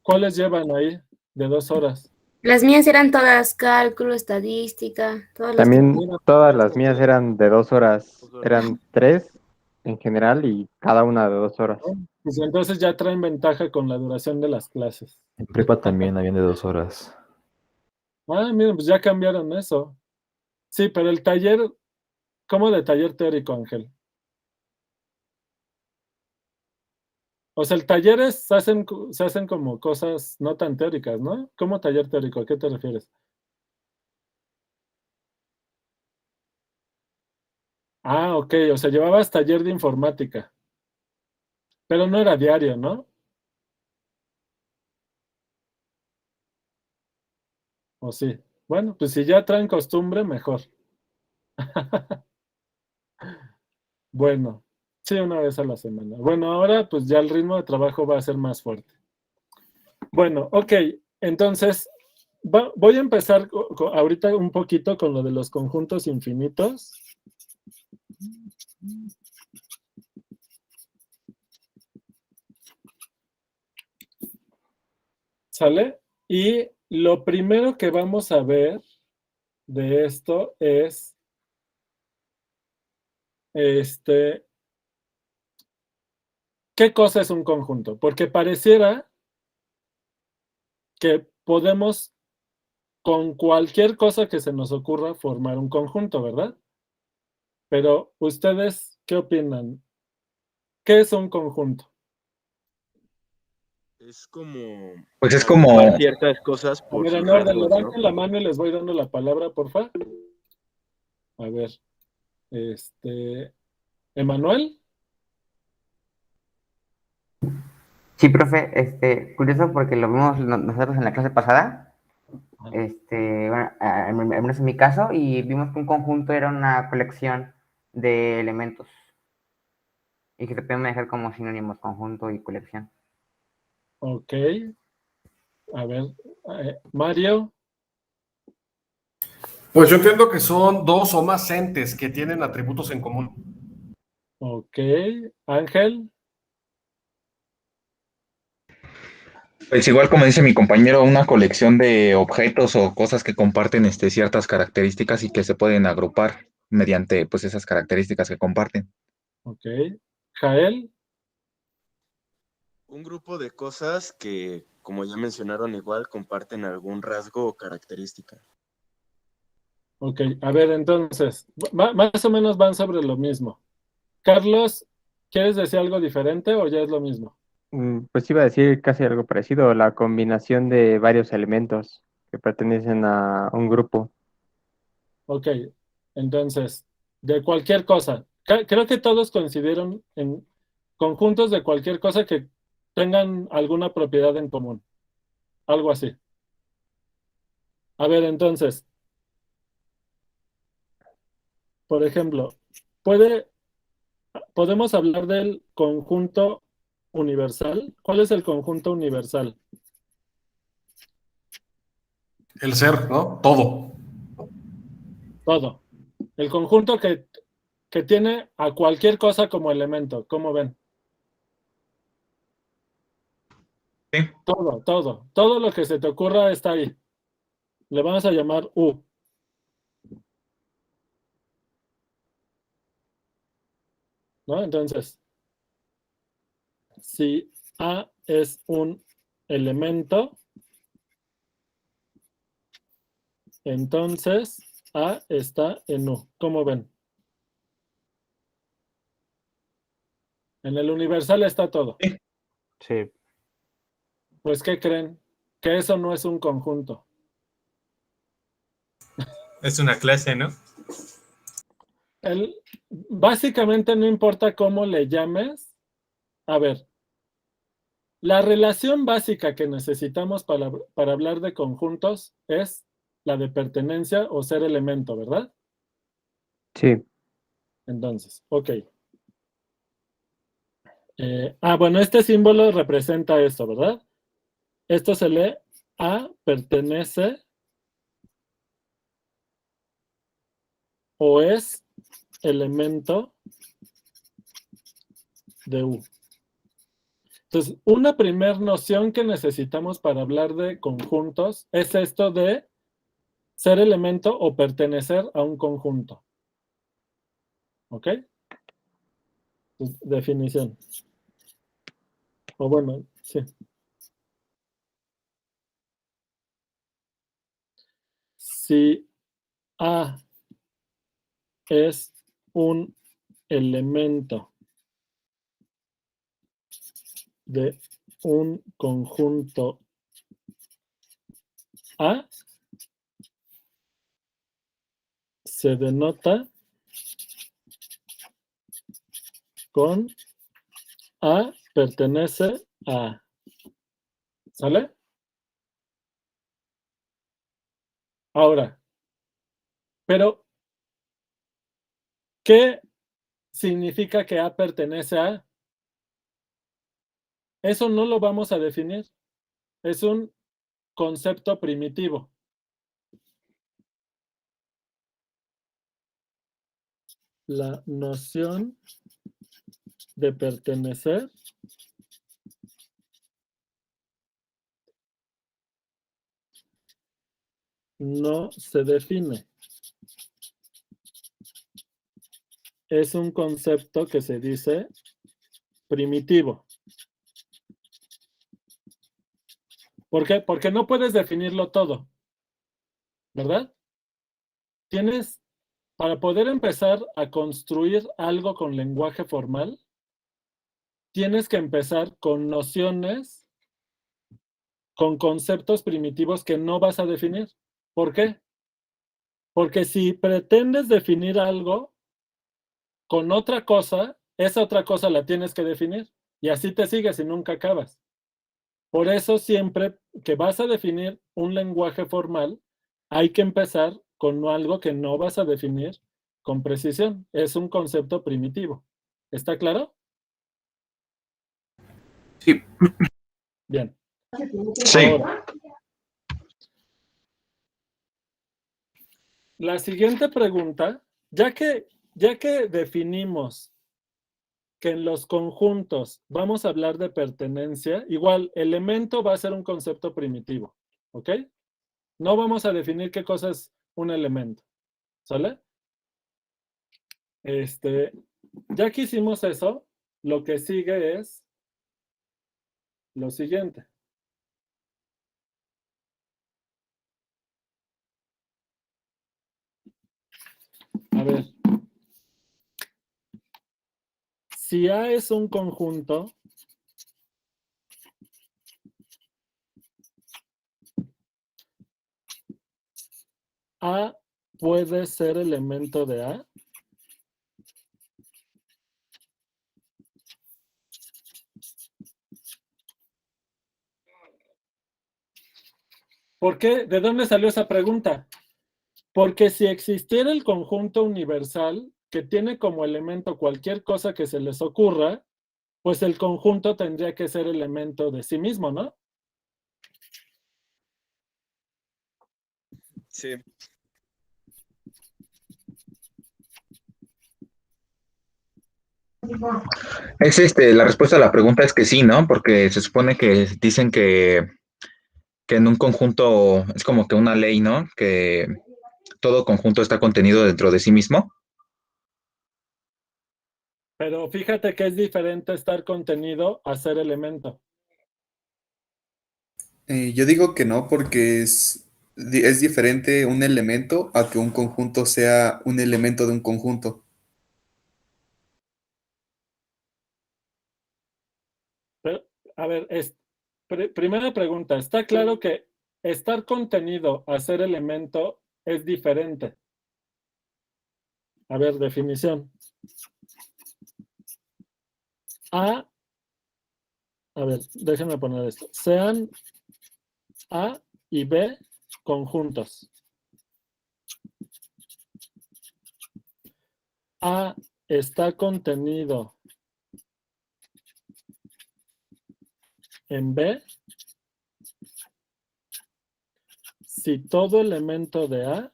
¿Cuáles llevan ahí de 2 horas? Las mías eran todas cálculo, estadística, todas las También todas las mías eran de 2 horas. Eran 3 en general y cada una de 2 horas. Pues entonces ya traen ventaja con la duración de las clases. En prepa también habían de 2 horas. Miren, pues ya cambiaron eso. Sí, pero el taller, ¿cómo de taller teórico, Ángel? O sea, el taller se hacen como cosas no tan teóricas, ¿no? ¿Cómo taller teórico? ¿A qué te refieres? Ok, o sea, llevabas taller de informática. Pero no era diario, ¿no? ¿O sí? Bueno, pues si ya traen costumbre, mejor. Bueno, sí, una vez a la semana. Bueno, ahora pues ya el ritmo de trabajo va a ser más fuerte. Bueno, ok, entonces voy a empezar ahorita un poquito con lo de los conjuntos infinitos. ¿Sale? Y lo primero que vamos a ver de esto es ¿qué cosa es un conjunto? Porque pareciera que podemos, con cualquier cosa que se nos ocurra, formar un conjunto, ¿verdad? Pero, ¿ustedes qué opinan? ¿Qué es un conjunto? Es como... Pues es como... ciertas cosas por en sus orden, rasgos, ¿no? levanten la mano y les voy dando la palabra, por favor. A ver, ¿Emanuel? Sí, profe, curioso porque lo vimos nosotros en la clase pasada, bueno, al menos en mi caso, y vimos que un conjunto era una colección de elementos. Y que se pueden manejar como sinónimos, conjunto y colección. Ok. A ver, Mario. Pues yo entiendo que son dos o más entes que tienen atributos en común. Ok. Ángel. Pues igual como dice mi compañero, una colección de objetos o cosas que comparten ciertas características y que se pueden agrupar mediante pues esas características que comparten. Ok. Jael. Un grupo de cosas que, como ya mencionaron, igual comparten algún rasgo o característica. Ok, a ver, entonces, más o menos van sobre lo mismo. Carlos, ¿quieres decir algo diferente o ya es lo mismo? Pues iba a decir casi algo parecido, la combinación de varios elementos que pertenecen a un grupo. Ok, entonces, de cualquier cosa. Creo que todos coincidieron en conjuntos de cualquier cosa que tengan alguna propiedad en común. Algo así. A ver, entonces, por ejemplo, ¿podemos hablar del conjunto universal? ¿Cuál es el conjunto universal? El ser, ¿no? Todo. Todo. El conjunto que tiene a cualquier cosa como elemento. ¿Cómo ven? Sí. Todo lo que se te ocurra está ahí. Le vamos a llamar U. ¿No? Entonces, si A es un elemento, entonces A está en U. ¿Cómo ven? En el universal está todo. Sí. Pues, ¿qué creen? Que eso no es un conjunto. Es una clase, ¿no? Básicamente no importa cómo le llames. A ver, la relación básica que necesitamos para hablar de conjuntos es la de pertenencia o ser elemento, ¿verdad? Sí. Entonces, ok. Bueno, este símbolo representa esto, ¿verdad? Esto se lee A pertenece o es elemento de U. Entonces, una primera noción que necesitamos para hablar de conjuntos es esto de ser elemento o pertenecer a un conjunto. ¿Ok? Pues, definición. O bueno, sí. Si A es un elemento de un conjunto A, se denota con A pertenece a. ¿Sale? Ahora, pero, ¿qué significa que A pertenece a? Eso no lo vamos a definir. Es un concepto primitivo. La noción de pertenecer no se define. Es un concepto que se dice primitivo. ¿Por qué? Porque no puedes definirlo todo, ¿verdad? Para poder empezar a construir algo con lenguaje formal, tienes que empezar con nociones, con conceptos primitivos que no vas a definir. ¿Por qué? Porque si pretendes definir algo con otra cosa, esa otra cosa la tienes que definir. Y así te sigues y nunca acabas. Por eso siempre que vas a definir un lenguaje formal, hay que empezar con algo que no vas a definir con precisión. Es un concepto primitivo. ¿Está claro? Sí. Bien. Sí. Ahora, la siguiente pregunta, ya que definimos que en los conjuntos vamos a hablar de pertenencia, igual, elemento va a ser un concepto primitivo, ¿ok? No vamos a definir qué cosa es un elemento, ¿sale? Ya que hicimos eso, lo que sigue es lo siguiente. A ver. Si A es un conjunto, A puede ser elemento de A. ¿Por qué? ¿De dónde salió esa pregunta? Porque si existiera el conjunto universal que tiene como elemento cualquier cosa que se les ocurra, pues el conjunto tendría que ser elemento de sí mismo, ¿no? Sí. La respuesta a la pregunta es que sí, ¿no? Porque se supone que dicen que en un conjunto es como que una ley, ¿no? Que todo conjunto está contenido dentro de sí mismo. Pero fíjate que es diferente estar contenido a ser elemento. Yo digo que no, porque es diferente un elemento a que un conjunto sea un elemento de un conjunto. Pero, a ver, primera pregunta, ¿está claro que estar contenido a ser elemento es diferente? A ver, definición. A ver, déjenme poner esto. Sean A y B conjuntos. A está contenido en B si todo elemento de A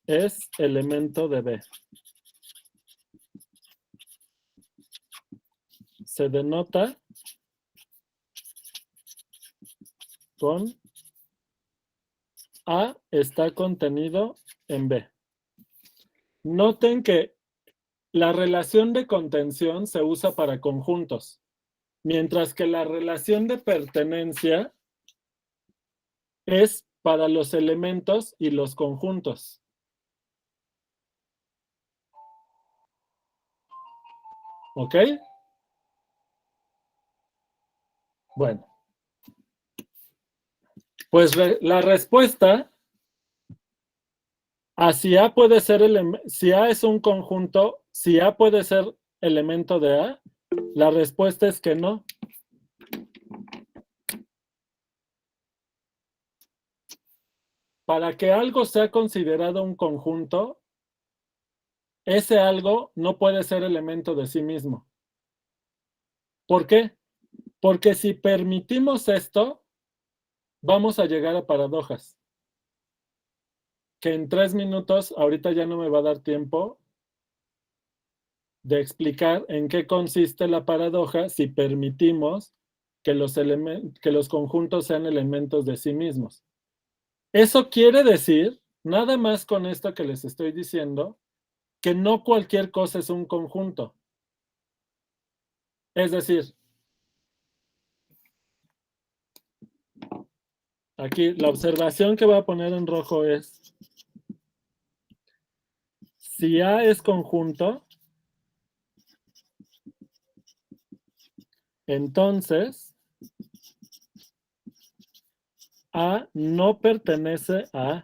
es elemento de B. Se denota con A está contenido en B. Noten que la relación de contención se usa para conjuntos, mientras que la relación de pertenencia es para los elementos y los conjuntos. ¿Ok? Bueno. Pues la respuesta a si A puede ser si A es un conjunto, si A puede ser elemento de A, la respuesta es que no. Para que algo sea considerado un conjunto, ese algo no puede ser elemento de sí mismo. ¿Por qué? Porque si permitimos esto, vamos a llegar a paradojas. Que en 3 minutos, ahorita ya no me va a dar tiempo de explicar en qué consiste la paradoja si permitimos que los conjuntos sean elementos de sí mismos. Eso quiere decir, nada más con esto que les estoy diciendo, que no cualquier cosa es un conjunto. Es decir, aquí la observación que voy a poner en rojo es, si A es conjunto, entonces A no pertenece a A.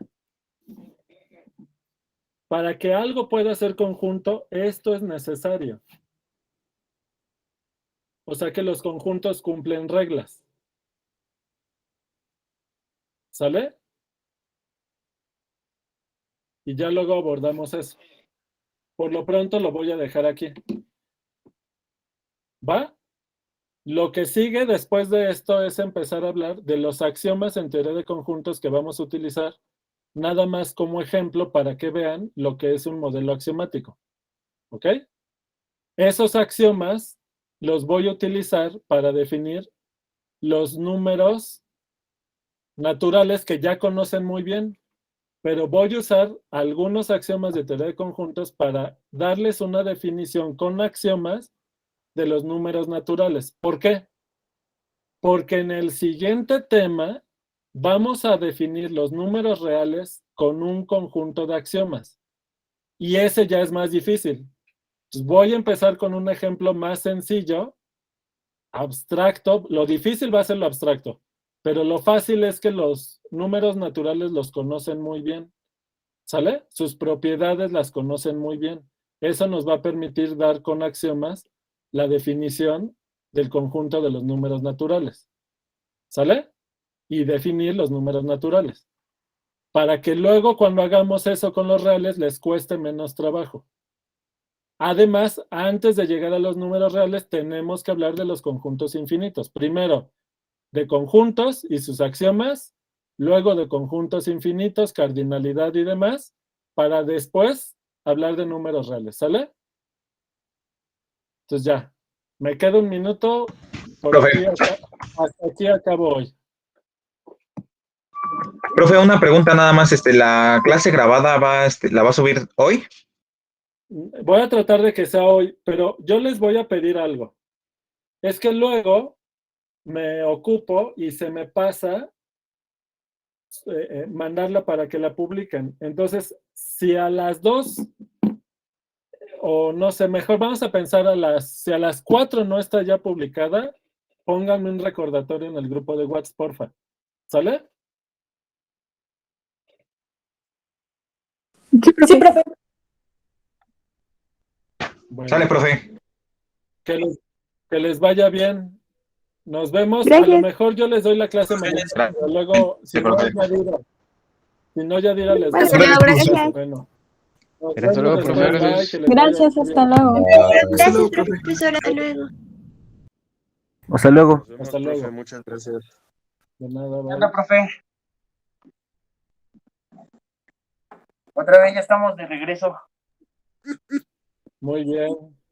Para que algo pueda ser conjunto, esto es necesario. O sea que los conjuntos cumplen reglas. ¿Sale? y ya luego abordamos eso. Por lo pronto lo voy a dejar aquí. ¿Va? Lo que sigue después de esto es empezar a hablar de los axiomas en teoría de conjuntos que vamos a utilizar, nada más como ejemplo para que vean lo que es un modelo axiomático. ¿Ok? Esos axiomas los voy a utilizar para definir los números naturales que ya conocen muy bien, pero voy a usar algunos axiomas de teoría de conjuntos para darles una definición con axiomas de los números naturales. ¿Por qué? Porque en el siguiente tema vamos a definir los números reales con un conjunto de axiomas. Y ese ya es más difícil. Entonces voy a empezar con un ejemplo más sencillo, abstracto. Lo difícil va a ser lo abstracto, pero lo fácil es que los números naturales los conocen muy bien. ¿Sale? Sus propiedades las conocen muy bien. Eso nos va a permitir dar con axiomas la definición del conjunto de los números naturales. ¿Sale? Y definir los números naturales. Para que luego cuando hagamos eso con los reales les cueste menos trabajo. Además, antes de llegar a los números reales, tenemos que hablar de los conjuntos infinitos. Primero, de conjuntos y sus axiomas, luego de conjuntos infinitos, cardinalidad y demás, para después hablar de números reales, ¿sale? Entonces ya, me queda un minuto, Profe. hasta aquí acabo hoy. Profe, una pregunta nada más, ¿la clase grabada la va a subir hoy? Voy a tratar de que sea hoy, pero yo les voy a pedir algo. Es que luego me ocupo y se me pasa mandarla para que la publiquen. Entonces, si a las 2 o no sé, mejor vamos a pensar si a las 4 no está ya publicada, pónganme un recordatorio en el grupo de WhatsApp, porfa. ¿Sale? Sí, profe. Bueno, Sale, profe. que les vaya bien. Nos vemos. Gracias. A lo mejor yo les doy la clase mañana, pero luego, si no, Yadira les Vale, doy. gracias. Bueno. Hasta luego, profesores. Gracias, hasta luego. Gracias, profesora. Hasta luego. Hasta luego. Hasta luego. Profe, muchas gracias. De nada, bye. Hola, profe. Otra vez ya estamos de regreso. Muy bien.